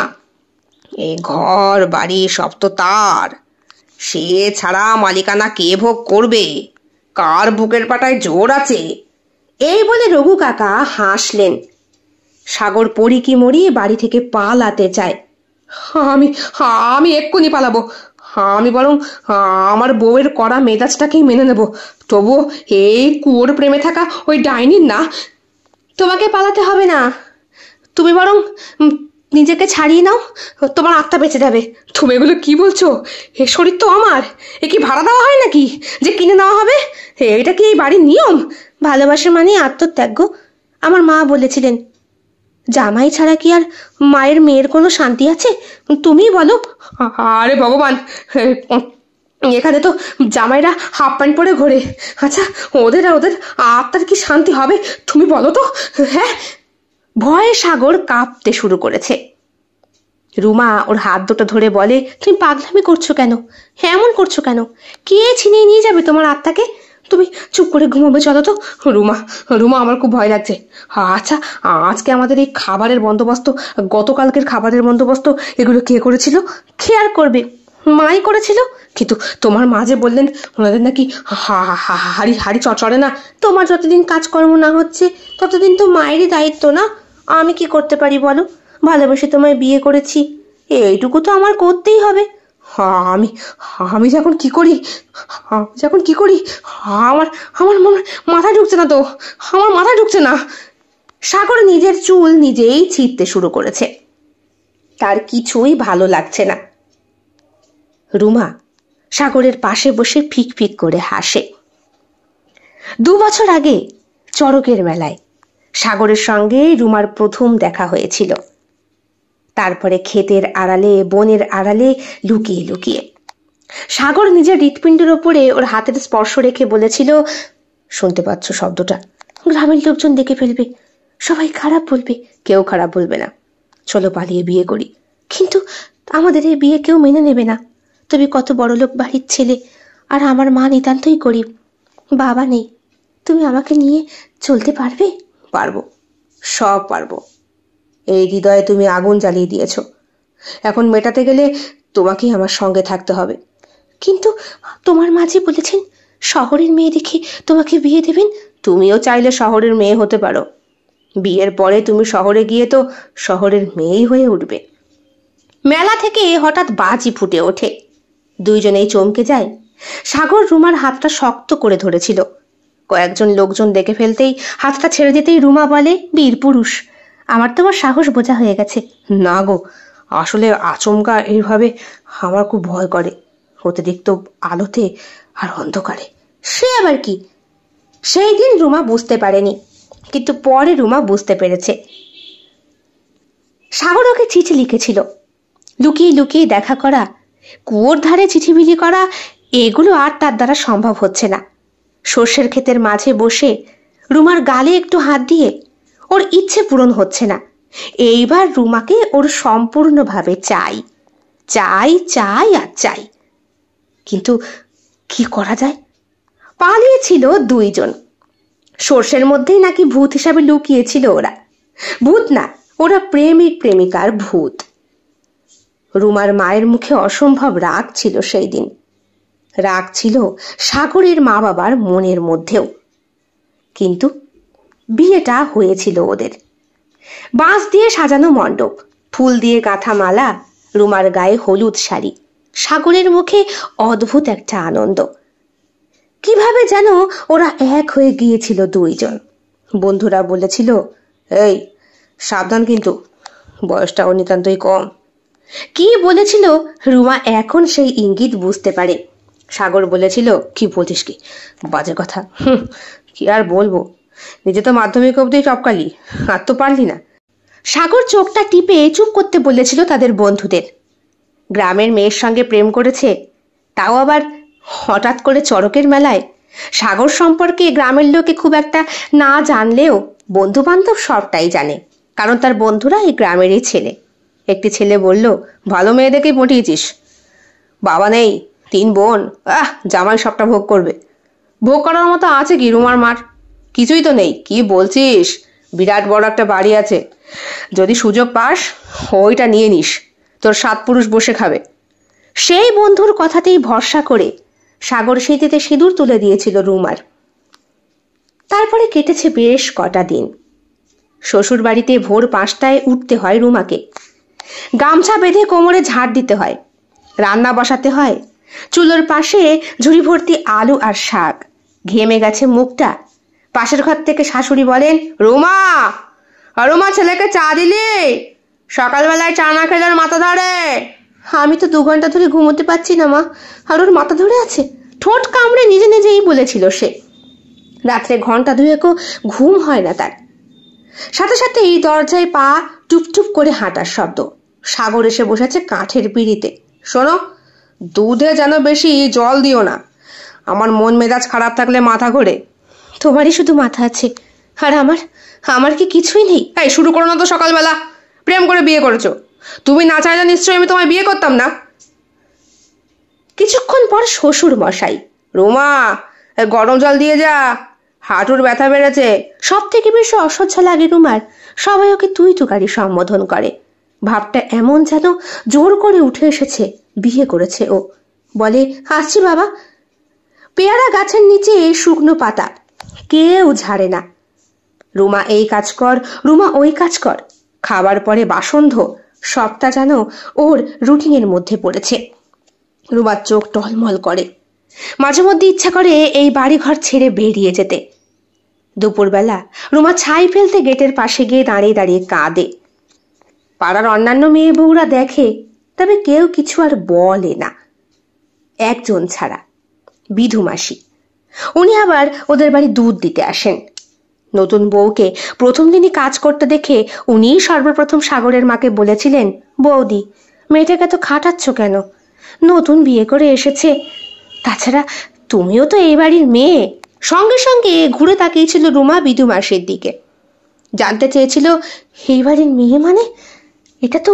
এই ঘর বাড়ি সব তো তার। সে ছাড়া মালিকানা কে ভোগ করবে? কার বুকের পাটায় জোর আছে? এই বলে রঘু কাকা হাসলেন। সাগর পড়ি কি মরি বাড়ি থেকে পালাতে চায়। আমি আমি এক্ষুনি পালাবো। আমি বরং আমার বউয়ের কড়া মেজাজটাকেই মেনে নেব। তবুও এই কুয়োর প্রেমে থাকা ওই ডাইনির না। তোমাকে পালাতে হবে না, তুমি বরং নিজেকে ছাড়িয়ে নাও, তোমার আত্মা বেঁচে যাবে। তুমি এগুলো কি বলছো? এ শরীর তো আমার। এ কি ভাড়া দেওয়া হয় নাকি যে কিনে নেওয়া হবে? এটা কি এই বাড়ির নিয়ম? ভালোবাসা মানে আত্মত্যাগ। আমার মা বলেছিলেন, জামাই ছাড়া কি আর মায়ের মেয়ের কোনো শান্তি আছে? তুমি বলো। আরে ভগবান, এখানে তো জামাইরা হাফ প্যান্ট পরে ঘোরে। আচ্ছা, ওদের আত্মার কি শান্তি হবে? তুমি বলো তো। হ্যাঁ। ভয়ে সাগর কাঁপতে শুরু করেছে। রুমা ওর হাত দুটো ধরে বলে, তুমি পাগলামি করছো কেন? এমন করছো কেন? কে ছিনিয়ে নিয়ে যাবে তোমার আত্মাকে? তুমি চুপ করে ঘুমাবে, চলো তো। রুমা, আমার খুব ভয় লাগছে। আচ্ছা, আজকে আমাদের এই খাবারের বন্দোবস্ত, গতকালকের খাবারের বন্দোবস্ত, এগুলো কে করেছিল? কে আর করবে? মাই করেছিল। কিন্তু তোমার মা যে বললেন ওনাদের নাকি হাড়ি চড়ে না। তোমার যতদিন কাজকর্ম না হচ্ছে ততদিন তো মায়েরই দায়িত্ব না? আমি কি করতে পারি বলো? ভালোবেসে তোমায় বিয়ে করেছি, এইটুকু তো আমার করতেই হবে। আমি যখন কি করি আমার আমার মাথায় ঢুকছে না তো। আমার মাথায় ঢুকছে না। সাগর নিজের চুল নিজেই ছিঁড়তে শুরু করেছে। তার কিছুই ভালো লাগছে না। রুমা সাগরের পাশে বসে ফিক ফিক করে হাসে। 2 বছর আগে চড়কের মেলায় সাগরের সঙ্গে রুমার প্রথম দেখা হয়েছিল। তারপরে ক্ষেতের আড়ালে, বনের আড়ালে লুকিয়ে লুকিয়ে। সাগর নিজের হৃৎপিণ্ডের ওপরে ওর হাতের স্পর্শ রেখে বলেছিল, শুনতে পাচ্ছ শব্দটা? গ্রামের লোকজন দেখে ফেলবে। সবাই খারাপ বলবে। কেউ খারাপ বলবে না, চলো পালিয়ে বিয়ে করি। কিন্তু আমাদের এই বিয়ে কেউ মেনে নেবে না। তুমি কত বড়লোক বাড়ির ছেলে, আর আমার মা নিতান্তই গরিব, বাবা নেই। তুমি আমাকে নিয়ে চলতে পারবে? পারবো, সব পারবো। এই হৃদয়ে তুমি আগুন জ্বালিয়ে দিয়েছ, এখন মেটাতে গেলে তোমাকেই আমার সঙ্গে থাকতে হবে। কিন্তু তোমার মাঝে বলেছেন শহরের মেয়ে দেখে তোমাকে বিয়ে দেবেন। তুমিও চাইলে শহরের মেয়ে হতে পারো। বিয়ের পরে তুমি শহরে গিয়ে তো শহরের মেয়েই হয়ে উঠবে। মেলা থেকে হঠাৎ বাজি ফুটে ওঠে। দুইজনেই চমকে যায়। সাগর রুমার হাতটা শক্ত করে ধরেছিল। কয়েকজন লোকজন দেখে ফেলতেই হাতটা ছেড়ে দিতেই রুমা বলে, বীর পুরুষ, আমার তোমার সাহস বোঝা হয়ে গেছে। না গো, আসলে আচমকা এইভাবে আমার খুব ভয় করে, অতিরিক্ত আলোতে আর অন্ধকারে। সে আবার কি? সেই দিন রুমা বুঝতে পারেনি, কিন্তু পরে রুমা বুঝতে পেরেছে। সাগর ওকে চিঠি লিখেছিল। লুকিয়ে লুকিয়ে দেখা করা, কুয়োর ধারে চিঠি বিলি করা, এগুলো আর তার দ্বারা সম্ভব হচ্ছে না। সর্ষের ক্ষেতের মাঝে বসে রুমার গালে একটু হাত দিয়ে ওর ইচ্ছে পূরণ হচ্ছে না। এইবার রুমাকে ওর সম্পূর্ণভাবে চাই, চাই, চাই আর চাই। কিন্তু কি করা যায়? পালিয়েছিল দুইজন। সর্ষের মধ্যেই নাকি ভূত হিসাবে লুকিয়েছিল ওরা। ভূত না, ওরা প্রেমিক প্রেমিকার ভূত। রুমার মায়ের মুখে অসম্ভব রাগ ছিল সেই দিন। রাগ ছিল সাগরের মা বাবার মনের মধ্যেও। কিন্তু বিয়েটা হয়েছিল ওদের। বাঁশ দিয়ে সাজানো মণ্ডপ, ফুল দিয়ে গাঁথা মালা, রুমার গায়ে হলুদ শাড়ি, সাগরের মুখে অদ্ভুত একটা আনন্দ। কিভাবে যেন ওরা এক হয়ে গিয়েছিল দুইজন। বন্ধুরা বলেছিল, এই সাবধান, কিন্তু বয়সটা নিতান্তই কম। কি বলেছিল রুমা এখন সেই ইঙ্গিত বুঝতে পারে। সাগর বলেছিল, কি বলছিস কি, বাজে কথা। কি আর বলবো, নিজে তো মাধ্যমিক অবধি টপকালি, আর তো পারলি না। সাগর চোখটা টিপে চুপ করতে বলেছিল তাদের বন্ধুদের। গ্রামের মেয়ের সঙ্গে প্রেম করেছে, তাও আবার হঠাৎ করে চড়কের মেলায়। সাগর সম্পর্কে গ্রামের লোকে খুব একটা না জানলেও বন্ধু বান্ধব সবটাই জানে, কারণ তার বন্ধুরা এই গ্রামেরই ছেলে। একটি ছেলে বলল, ভালো মেয়ে দেখেই পটিয়েছিস। বাবা নেই, 3 বোন, জামাই সবটা ভোগ করবে। ভোগ করার মতো আছে কি রুমার মার? কিছুই তো নেই। কি বলছিস? বিরাট বড় একটা বাড়ি আছে, যদি সুযোগ পাস ওইটা নিয়ে নিস, তোর 7 পুরুষ বসে খাবে। সেই বন্ধুর কথাতেই ভরসা করে সাগর সেদিতে সিঁদুর তুলে দিয়েছিল রুমার। তারপরে কেটেছে বেশ কটা দিন। শ্বশুর বাড়িতে ভোর 5টায় উঠতে হয় রুমাকে। গামছা বেঁধে কোমরে ঝাড় দিতে হয়, রান্না বসাতে হয়। চুলোর পাশে ঝুড়ি ভর্তি আলু আর শাক, ঘেমে গেছে মুখটা। পাশের ঘর থেকে শাশুড়ি বলেন, রুমা, রুমা, ছেলেকে চা দিলি? সকালবেলায় চা না খেলে মাথা ধরে। আমি তো 2 ঘন্টা ধরে ঘুমোতে পারছি না মা, আর ওর মাথা ধরে আছে। ঠোঁট কামড়ে নিজে নিজেই বলেছিল সে। রাত্রে ঘন্টা 2 ঘুম হয় না তার। সাথে সাথে এই দরজায় পা টুপটুপ করে হাঁটার শব্দ। সাগর এসে বসেছে কাঠের পিঁড়িতে। শোনো, দুধে যেন বেশি জল দিও না, আমার মন মেজাজ খারাপ থাকলে মাথা ঘোরে। তোমারই শুধু মাথা আছে, আর আমার কি কিছুই নেই? এই শুরু করো না তো সকালবেলা। প্রেম করে বিয়ে করেছো, তুমি না চাইলে নিশ্চয়ই আমি তোমায় বিয়ে করতাম না। কিছুক্ষণ পর শ্বশুর মশাই, রুমা, গরম জল দিয়ে যা, হাঁটুর ব্যথা বেড়েছে। সব থেকে বেশি অসহ্য লাগে রুমার, সবাই ওকে তুই তুকারি সম্বোধন করে। ভাবটা এমন যেন জোর করে উঠে এসেছে বিয়ে করেছে ও। বলে, আসছি বাবা। পেয়ারা গাছের নিচে শুকনো পাতা, কেউ ঝাড়ে না। রুমা এই কাজ কর, রুমা ওই কাজ কর, খাবার পরে বাসন ধো, সবটা যেন ওর রুটিনের মধ্যে পড়েছে। রুমার চোখ টলমল করে, মাঝে মধ্যে ইচ্ছা করে এই বাড়িঘর ছেড়ে বেরিয়ে যেতে। দুপুরবেলা রুমা ছাই ফেলতে গেটের পাশে গিয়ে দাঁড়িয়ে দাঁড়িয়ে কাঁদে। পাড়ার অন্যান্য মেয়ে বউরা দেখে, তবে কেউ কিছু আর বলে না, একজন ছাড়া, বিধু মাসি। উনি আবার ওদের বাড়ি দুধ দিতে আসেন। নতুন বউকে প্রথম দিনই কাজ করতে দেখে উনিই সর্বপ্রথম সাগরের মাকে বলেছিলেন, বৌদি, মেয়েটাকে তো খাটাচ্ছ কেন? নতুন বিয়ে করে এসেছে, তাছাড়া তুমিও তো এই বাড়ির মেয়ে। সঙ্গে সঙ্গে ঘুরে তাকিয়েছিল রুমা বিধু মাসির দিকে। জানতে চেয়েছিল এই বাড়ির মেয়ে মানে? এটা তো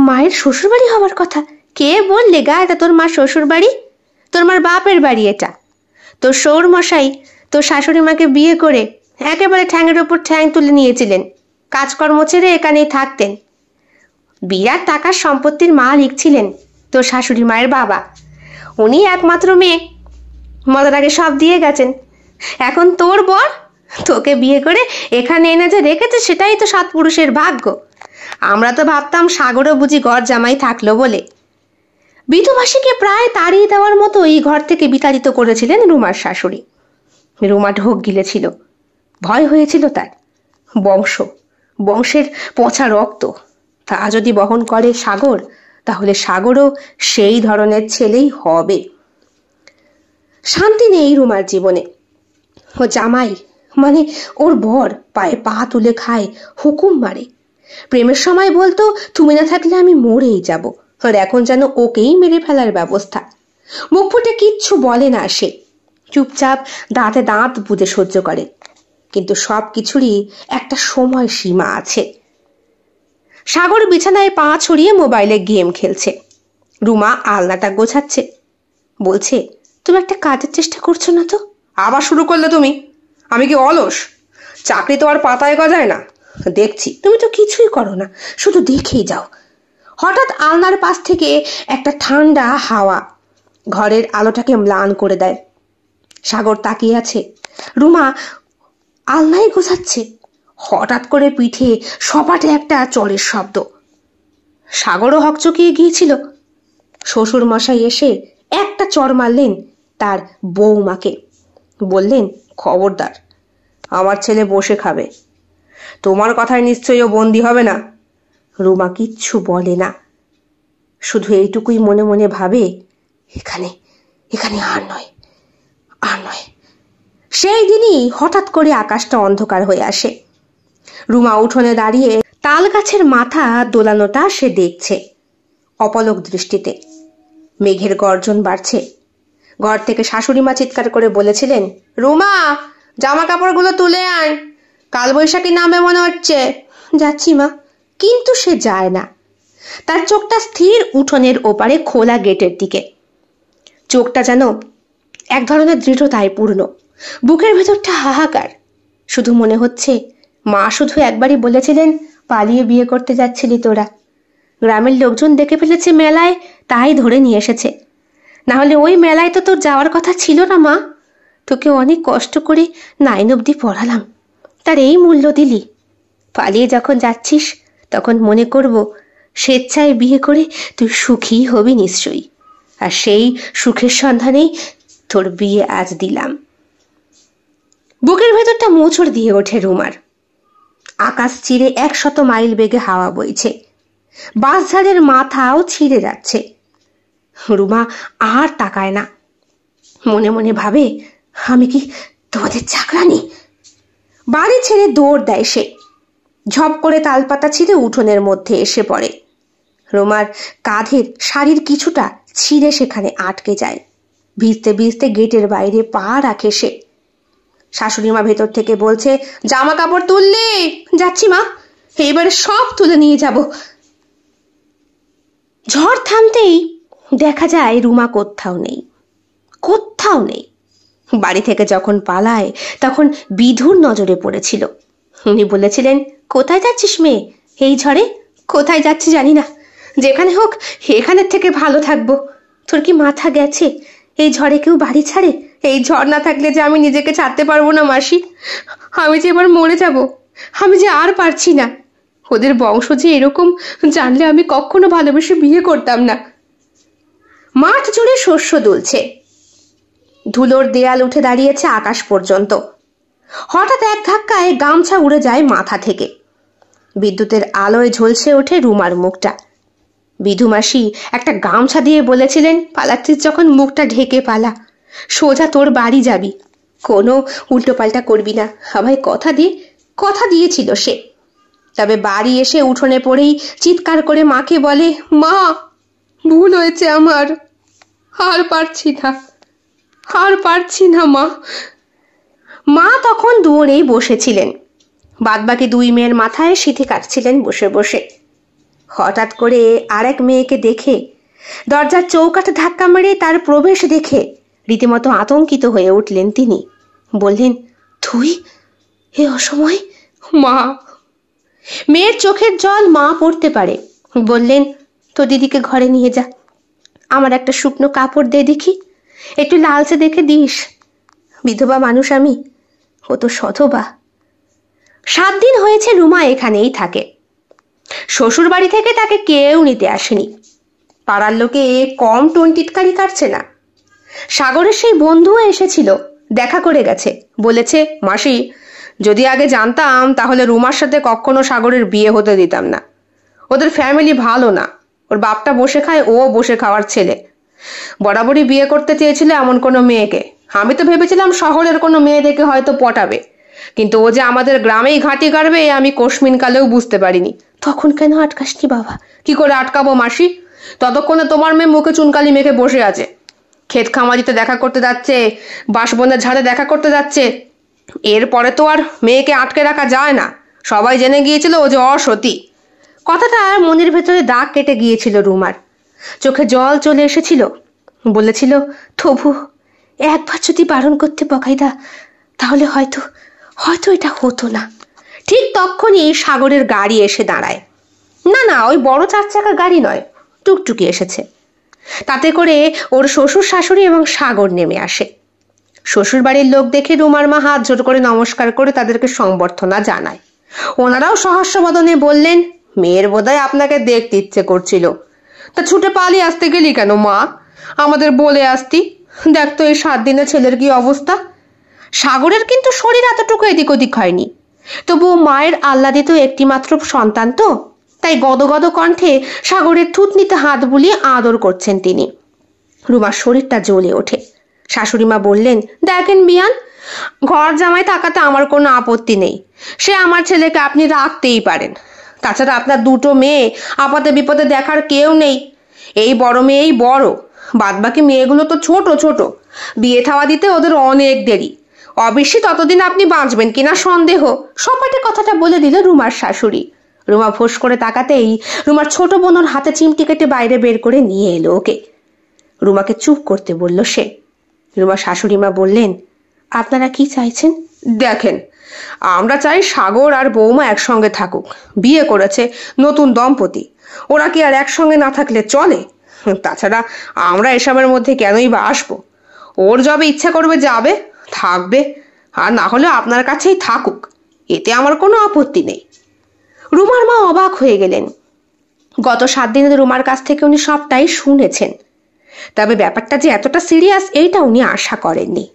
মায়ের শ্বশুর বাড়ি হবার কথা। কে বললে গা এটা তোর মা শ্বশুর বাড়ি? তোর মার বাপের বাড়ি এটা। তোর সৌর মশাই তোর শাশুড়ি মাকে বিয়ে করে একেবারে ঠ্যাঙের ওপর ঠ্যাং তুলে নিয়েছিলেন। কাজকর্ম ছেড়ে এখানেই থাকতেন। বিরাট টাকার সম্পত্তির মালিক ছিলেন তোর শাশুড়ি মায়ের বাবা। উনি একমাত্র মেয়ে, মরার আগে সব দিয়ে গেছেন। এখন তোর বর তোকে বিয়ে করে এখানে এনে যে রেখেছে সেটাই তো সৎপুরুষের ভাগ্য। আমরা তো ভাবতাম সাগরও বুঝি ঘর জামাই থাকলো বলে। বিধুমাসীকে প্রায় তাড়িয়ে দেওয়ার মতো এই ঘর থেকে বিতাড়িত করেছিলেন রুমার শাশুড়ি। রুমা ঢোক গিলেছিল, ভয় হয়েছিল তার। বংশের পচা রক্ত তা যদি বহন করে সাগর, তাহলে সাগরও সেই ধরনের ছেলেই হবে। শান্তি নেই রুমার জীবনে। ও জামাই মানে ওর বর পায়ে পা তুলে খায়, হুকুম মারে। প্রেমের সময় বলতো তুমি না থাকলে আমি মরেই যাব, আর এখন যেন ওকেই মেরে ফেলার ব্যবস্থা। মুখ ফুটে কিচ্ছু বলে না সে, চুপচাপ দাঁতে দাঁত বুঝে সহ্য করে। কিন্তু সব কিছুরই একটা সময় সীমা আছে। সাগর বিছানায় পা ছড়িয়ে মোবাইলে গেম খেলছে। রুমা আলনাটা গোছাচ্ছে। বলছে, তুমি একটা কাজের চেষ্টা করছো না তো? আবার শুরু করলে তুমি? আমি কি অলস? চাকরি তো আর পাতায় গজায় না। দেখছি। তুমি তো কিছুই করো না, শুধু দেখেই যাও। হঠাৎ আলনার পাশ থেকে একটা ঠান্ডা হাওয়া ঘরের আলোটাকে ম্লান করে দেয়। সাগর তাকিয়ে আছে। রুমা আলনায় গোছাচ্ছে। হঠাৎ করে পিঠে সপাটে একটা চড়ের শব্দ। সাগরও হকচকিয়ে গিয়েছিল। শ্বশুর মশাই এসে একটা চড় মারলেন তার বৌমাকে। বললেন, খবরদার, আমার ছেলে বসে খাবে। তোমার কথায় নিশ্চয়ই ও বন্দী হবে না। রুমা কিচ্ছু বলে না, শুধু এইটুকুই মনে মনে ভাবে, এখানে এখানে আর নয়। সেই দিনই হঠাৎ করে আকাশটা অন্ধকার হয়ে আসে। রুমা উঠোনে দাঁড়িয়ে তাল গাছের মাথা দোলানোটা সে দেখছে অপলক দৃষ্টিতে। মেঘের গর্জন বাড়ছে। ঘর থেকে শাশুড়ি মা চিৎকার করে বলেছিলেন, রুমা, জামা কাপড়গুলো তুলে আন, কালবৈশাখী নামে মনে হচ্ছে। যাচ্ছি মা। কিন্তু সে যায় না। তার চোখটা স্থির উঠোনের ওপারে খোলা গেটের দিকে। চোখটা যেন এক ধরনের দৃঢ়তায় পূর্ণ। বুকের ভেতরটা হাহাকার। শুধু মনে হচ্ছে, মা শুধু একবারই বলেছিলেন, পালিয়ে বিয়ে করতে যাচ্ছিলি তোরা। গ্রামের লোকজন দেখে ফেলেছে মেলায়, তাই ধরে নিয়ে এসেছে। না হলে ওই মেলায় তো তোর যাওয়ার কথা ছিল না মা। তোকে অনেক কষ্ট করে 9 অবধি পড়ালাম, তার এই মূল্য দিলি। পালিয়ে যখন যাচ্ছিস তখন মনে করব স্বেচ্ছায় বিয়ে করে তুই সুখী হবি নিশ্চয়ই। আর সেই সুখের সন্ধানেই তোর বিয়ে আজ দিলাম। বুকের ভেতরটা মোচড় দিয়ে ওঠে রুমার। আকাশ চিরে 100 মাইল বেগে হাওয়া বইছে। বাঁশঝাড়ের মাথাও ছিঁড়ে যাচ্ছে। রুমা আর তাকায় না। মনে মনে ভাবে, আমি কি তোমাদের চাকরানি? বাড়ি ছেড়ে দৌড় দেয় সে। ঝপ করে তালপাতা ছিঁড়ে উঠোনের মধ্যে এসে পড়ে। রুমার কাঁধের শাড়ির কিছুটা ছিঁড়ে সেখানে আটকে যায়। ভিজতে ভিজতে গেটের বাইরে পা রাখে সে। শাশুড়ি মা ভেতর থেকে বলছে, জামা কাপড় তুললে? যাচ্ছি মা, এবারে সব তুলে নিয়ে যাব। ঝড় থামতেই দেখা যায় রুমা কোথাও নেই। বাড়ি থেকে যখন পালায় তখন বিধুর নজরে পড়েছিল। উনি বলেছিলেন, কোথায় যাচ্ছিস মেয়ে এই ঝড়ে? কোথায় যাচ্ছি জানি না, যেখানে হোক এখানের থেকে ভালো থাকবো। তোর কি মাথা গেছে? এই ঝড়ে কেউ বাড়ি ছাড়ে? এই ঝড় না থাকলে যে আমি নিজেকে ছাড়তে পারবো না মাসি। আমি যে এবার মরে যাব, আমি যে আর পারছি না। ওদের বংশ যে এরকম জানলে আমি কখনো ভালোবেসে বিয়ে করতাম না। মাঠ জুড়ে শস্য দুলছে। ধুলোর দেয়াল উঠে দাঁড়িয়েছে আকাশ পর্যন্ত। হঠাৎ এক ধাক্কায় গামছা উড়ে যায় মাথা থেকে। বিদ্যুতের আলোয় ঝলসে ওঠে রুমার মুখটা। বিধুমাসি একটা গামছা দিয়ে বলেছিলেন, পালাচ্ছিস যখন মুখটা ঢেকে পালা, সোজা তোর বাড়ি যাবি, কোনো উল্টোপাল্টা করবি না। আমায় কথা দিয়েছিল সে। তবে বাড়ি এসে উঠোনে পড়েই চিৎকার করে মাকে বলে, মা, ভুল হয়েছে আমার, আর পারছি না মা। মা তখন দুয়ারেই বসেছিলেন। বাদবাকি দুই মেয়ের মাথায় সিঁথি কাটছিলেন বসে বসে। হঠাৎ করে আরেক মেয়েকে দেখে, দরজার চৌকাঠে ধাক্কা মেরে তার প্রবেশ দেখে রীতিমতো আতঙ্কিত হয়ে উঠলেন তিনি। বললেন, তুই এ অসময়? মা! মেয়ের চোখের জল মা পড়তে পারে। বললেন, তো দিদিকে ঘরে নিয়ে যা, আমার একটা শুকনো কাপড় দে দেখি, একটু লালচে দেখে দিস, বিধবা মানুষ আমি, ও তো সধবা। 7 দিন হয়েছে রুমা এখানেই থাকে। শ্বশুর বাড়ি থেকে তাকে কেউ নিতে আসেনি। পাড়ার লোকে কম টিটকারি কাটছে না। সাগরের সেই বন্ধুও এসেছিল, দেখা করে গেছে। বলেছে, মাসি, যদি আগে জানতাম তাহলে রুমার সাথে কখনো সাগরের বিয়ে হতে দিতাম না। ওদের ফ্যামিলি ভালো না, ওর বাপটা বসে খায়, ও বসে খাওয়ার ছেলে। বরাবরই বিয়ে করতে চেয়েছিল এমন কোনো মেয়েকে। আমি তো ভেবেছিলাম শহরের কোনো মেয়ে দেখে হয়তো পটাবে, কিন্তু ও যে আমাদের গ্রামেই ঘাঁটি গাড়বে আমি কোশমিন কালেও বুঝতে পারিনি। তখন কেন আটকাসনি বাবা? কি করে আটকাবো মাসি? ততক্ষণে তোমার মেয়ে মুখে চুনকালি মেখে বসে আছে। ক্ষেত খামারিতে দেখা করতে যাচ্ছে, বাঁশবনের ঝাড়ে দেখা করতে যাচ্ছে। এরপরে তো আর মেয়েকে আটকে রাখা যায় না। সবাই জেনে গিয়েছিল ও যে অসতী। কথাটা মনের ভেতরে দাগ কেটে গিয়েছিল রুমার। চোখে জল চলে এসেছিল। বলেছিল, তবু একবার যদি বারণ করতে বকাইদা, তাহলে হয়তো এটা হতো না। ঠিক তখনই সাগরের গাড়ি এসে দাঁড়ায়। না, ওই বড় 4 চাকা গাড়ি নয়, টুকটুকি এসেছে। তাতে করে ওর শ্বশুর শাশুড়ি এবং সাগর নেমে আসে। শ্বশুর বাড়ির লোক দেখে রুমার মা হাত জোর করে নমস্কার করে তাদেরকে সংবর্ধনা জানায়। ওনারাও সহাস্য বদনে বললেন, মেয়ের বোধহয় আপনাকে দেখতে ইচ্ছে করছিল, তা ছুটে পালিয়ে আসতে গেলি কেন মা? আমাদের বলে আসতি। দেখ তো এই 7 দিনে ছেলের কি অবস্থা। সাগরের কিন্তু শরীর এতটুকু এদিক ওদিক হয়নি, তবু মায়ের আহ্লাদিত একটি মাত্র সন্তান তো, তাই গদগদ কণ্ঠে সাগরের থুতনিতে হাত বুলিয়ে আদর করছেন তিনি। রুমার শরীরটা জ্বলে ওঠে। শাশুড়িমা বললেন, দেখেন বিয়ান, ঘর জামাই থাকাতে আমার কোনো আপত্তি নেই, সে আমার ছেলেকে আপনি রাখতেই পারেন। তাছাড়া আপনার 2টো মেয়ে, আপদে বিপদে দেখার কেউ নেই। এই বড় মেয়েই বড়, বাদবাকি মেয়েগুলো তো ছোট ছোট। বিয়ে থাওয়া দিতে ওদের অনেক দেরি। অবশ্যই ততদিন আপনি বাঁচবেন কিনা সন্দেহ। সপাটে কথাটা বলে দিল রুমার শাশুড়ি। রুমা ফোঁস করে তাকাতেই রুমার ছোট বোন ওর হাতে চিমটি কেটে বাইরে বের করে নিয়ে এলো ওকে। রুমাকে চুপ করতে বলল সে। রুমার শাশুড়িমা বললেন, আপনারা কি চাইছেন? দেখেন, আমরা চাই সাগর আর বৌমা একসঙ্গে থাকুক। বিয়ে করেছে, নতুন দম্পতি, ওরা কি আর একসঙ্গে না থাকলে চলে? তাছাড়া আমরা এসবের মধ্যে কেনই বা আসবো? ওর যবে ইচ্ছা করবে যাবে, থাকবে, আর না হলে আপনার কাছেই থাকুক, এতে আমার কোনো আপত্তি নেই। রুমার মা অবাক হয়ে গেলেন। গত 7 দিনে রুমার কাছ থেকে উনি সবটাই শুনেছেন, তবে ব্যাপারটা যে এতটা সিরিয়াস এইটা উনি আশা করেননি।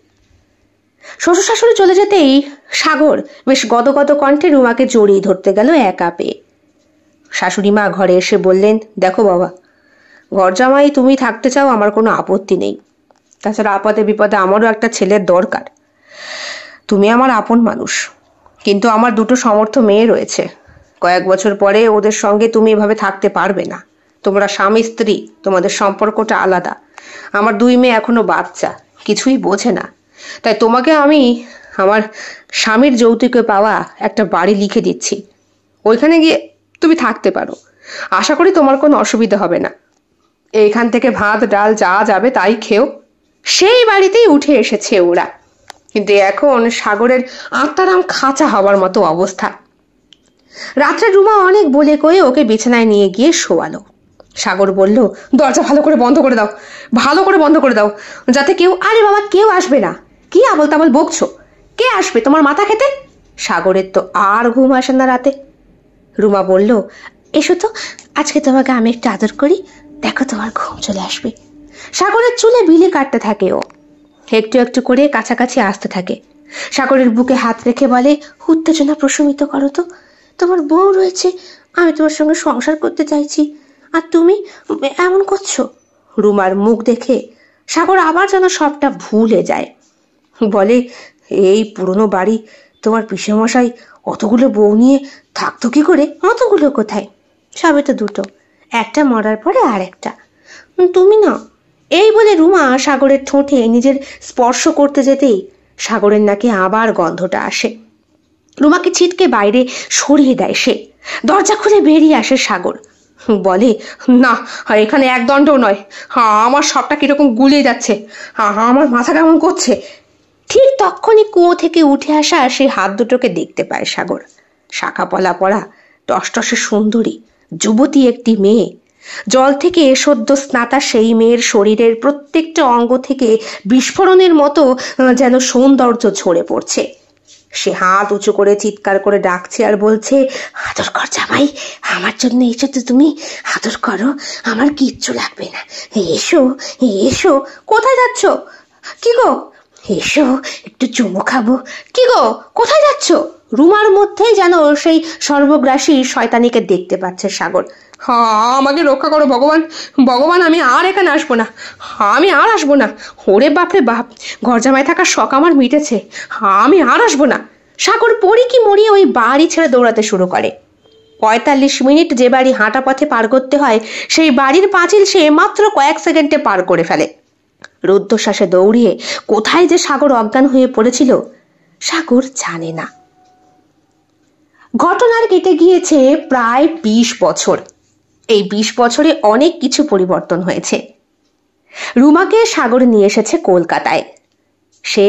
শ্বশুর শাশুড়ি চলে যেতেই সাগর বেশ গদগদ কণ্ঠে রুমাকে জড়িয়ে ধরতে গেল একা পেয়ে। শাশুড়ি মা ঘরে এসে বললেন, দেখো বাবা, ঘর জামাই তুমি থাকতে চাও, আমার কোনো আপত্তি নেই। তাছাড়া আপদে বিপদে আমারও একটা ছেলের দরকার। তুমি আমার আপন মানুষ, কিন্তু আমার 2টো সমর্থ মেয়ে রয়েছে। কয়েক বছর পরে ওদের সঙ্গে তুমি এভাবে থাকতে পারবে না। তোমরা স্বামী স্ত্রী, তোমাদের সম্পর্কটা আলাদা। আমার 2 মেয়ে এখনো বাচ্চা, কিছুই বোঝে না। তাই তোমাকে আমি আমার স্বামীর যৌতুকে পাওয়া একটা বাড়ি লিখে দিচ্ছি, ওইখানে গিয়ে তুমি থাকতে পারো। আশা করি তোমার কোনো অসুবিধা হবে না। এইখান থেকে ভাত ডাল যা যাবে তাই খেও। সেই বাড়িতেই উঠে এসেছে ওরা, কিন্তু এখন সাগরের আত্মারাম খাঁচা হওয়ার মতো অবস্থা। রাত্রে রুমা অনেক বলে কয়ে ওকে বিছানায় নিয়ে গিয়ে শোয়ালো। সাগর বলল, দরজা ভালো করে বন্ধ করে দাও, ভালো করে বন্ধ করে দাও, যাতে কেউ। আরে বাবা, কেউ আসবে না, কি আবল তাবল বকছো? কে আসবে তোমার মাথা খেতে? সাগরের তো আর ঘুম আসে না রাতে। রুমা বলল, এসো তো, আজকে তোমাকে আমি একটু আদর করি, দেখো তোমার ঘুম চলে আসবে। সাগরের চুলে বিলি কাটতে থাকে ও, একটু একটু করে কাছাকাছি আসতে থাকে। সাগরের বুকে হাত রেখে বলে, উত্তেজনা প্রশমিত করো তো, তোমার বউ রয়েছে, আমি তোমার সঙ্গে সংসার করতে চাইছি, আর তুমি এমন করছো। রুমার মুখ দেখে সাগর আবার যেন সবটা ভুলে যায়। বলে, এই পুরনো বাড়ি, তোমার পিসেমশাই অতগুলো বউ নিয়ে থাকতো কি করে? অতগুলো কোথায়, সবে তো 2টো, একটা মরার পরে আর একটা তুমি না। এই বলে রুমা সাগরের ঠোঁটে নিজের স্পর্শ করতে যেতেই সাগরের নাকে আবার গন্ধটা আসে। রুমাকে ছিটকে বাইরে সরিয়ে দেয় সে। দরজা খুলে বেরিয়ে আসে সাগর, বলে, না, এখানে এক দণ্ডও নয়। আমার সবটা কিরকম গুলিয়ে যাচ্ছে, আমার মাথা কেমন করছে। ঠিক তখনই কুয়ো থেকে উঠে আসা সেই হাত দুটোকে দেখতে পায় সাগর। শাখা পলা পড়া টসটসে সুন্দরী যুবতী একটি মেয়ে। জল থেকে সদ্য স্নাতা সেই মেয়ের শরীরের প্রত্যেকটা অঙ্গ থেকে বিস্ফোরণের মতো যেন সৌন্দর্য ঝরে পড়ছে। সে হাত উঁচু করে চিৎকার করে ডাকছে আর বলছে, আদর কর জামাই, আমার জন্য এসো তো তুমি, আদর করো, আমার কিচ্ছু লাগবে না, এসো এসো। কোথায় যাচ্ছ? কি গো? এসো, একটু চুমু খাবো। কি গো, কোথায় যাচ্ছ? রুমার মধ্যে যেন সেই সর্বগ্রাসী শয়তানিকে দেখতে পাচ্ছে সাগর। আমাকে রক্ষা করো ভগবান, ভগবান, আমি আর এখানে আসবো না, আমি আর আসবো না। ওরে বাপরে বাপ, ঘর জামাই থাকার শখ আমার মিটেছে, আমি আর আসবো না। সাগর পড়ি কি মরিয়ে ওই বাড়ি ছেড়ে দৌড়াতে শুরু করে। 45 মিনিট যে বাড়ি হাঁটা পথে পার করতে হয়, সেই বাড়ির পাঁচিল সে মাত্র কয়েক সেকেন্ডে পার করে ফেলে। রুদ্ধশ্বাসে দৌড়িয়ে কোথায় যে সাগর অজ্ঞান হয়ে পড়েছিল সাগর জানে না। ঘটনার কেটে গিয়েছে প্রায় 20 বছর। এই 20 বছরে অনেক কিছু পরিবর্তন হয়েছে। রুমাকে সাগর নিয়ে এসেছে কলকাতায়। সে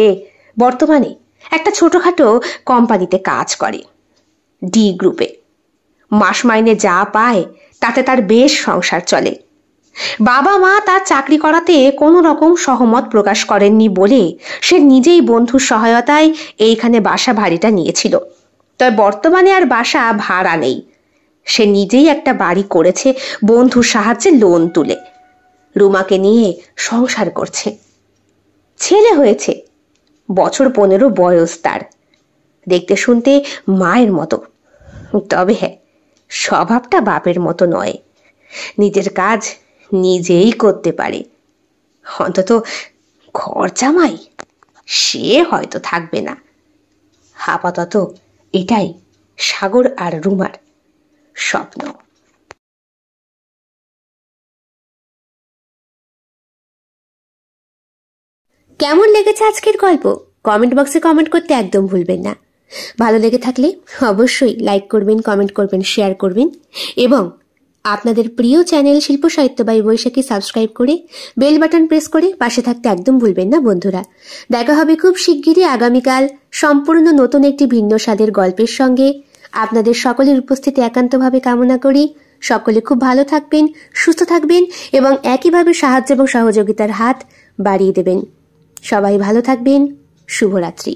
বর্তমানে একটা ছোটখাটো কোম্পানিতে কাজ করে, ডি গ্রুপে। মাস মাইনে যা পায় তাতে তার বেশ সংসার চলে। বাবা মা তার চাকরি করাতে কোনো রকম সহমত প্রকাশ করেননি বলে সে নিজেই বন্ধুর সহায়তায় এইখানে বাসা ভাড়িটা নিয়েছিল। তবে বর্তমানে আর বাসা ভাড়া নেই, সে নিজেই একটা বাড়ি করেছে বন্ধুর সাহায্যে লোন তুলে। রুমাকে নিয়ে সংসার করছে। ছেলে হয়েছে, বছর 15 বয়স তার। দেখতে শুনতে মায়ের মতো, তবে হ্যাঁ, স্বভাবটা বাপের মতো নয়। নিজের কাজ নিজেই করতে পারে। অন্তত ঘর জামাই সে হয়তো থাকবে না। আপাতত এটাই সাগর আর রুমার স্বপ্ন। কেমন লেগেছে আজকের গল্প? কমেন্ট বক্সে কমেন্ট করতে একদম ভুলবেন না। ভালো লেগে থাকলে অবশ্যই লাইক করবেন, কমেন্ট করবেন, শেয়ার করবেন এবং আপনাদের প্রিয় চ্যানেল শিল্প সাহিত্য বাই বৈশাখী সাবস্ক্রাইব করে বেল বাটন প্রেস করে পাশে থাকতে একদম ভুলবেন না বন্ধুরা। দেখা হবে খুব শিগগিরই আগামীকাল সম্পূর্ণ নতুন একটি ভিন্ন স্বাদের গল্পের সঙ্গে। আপনাদের সকলের উপস্থিতি একান্তভাবে কামনা করি। সকলে খুব ভালো থাকবেন, সুস্থ থাকবেন এবং একইভাবে সাহায্য এবং সহযোগিতার হাত বাড়িয়ে দেবেন। সবাই ভালো থাকবেন। শুভরাত্রি।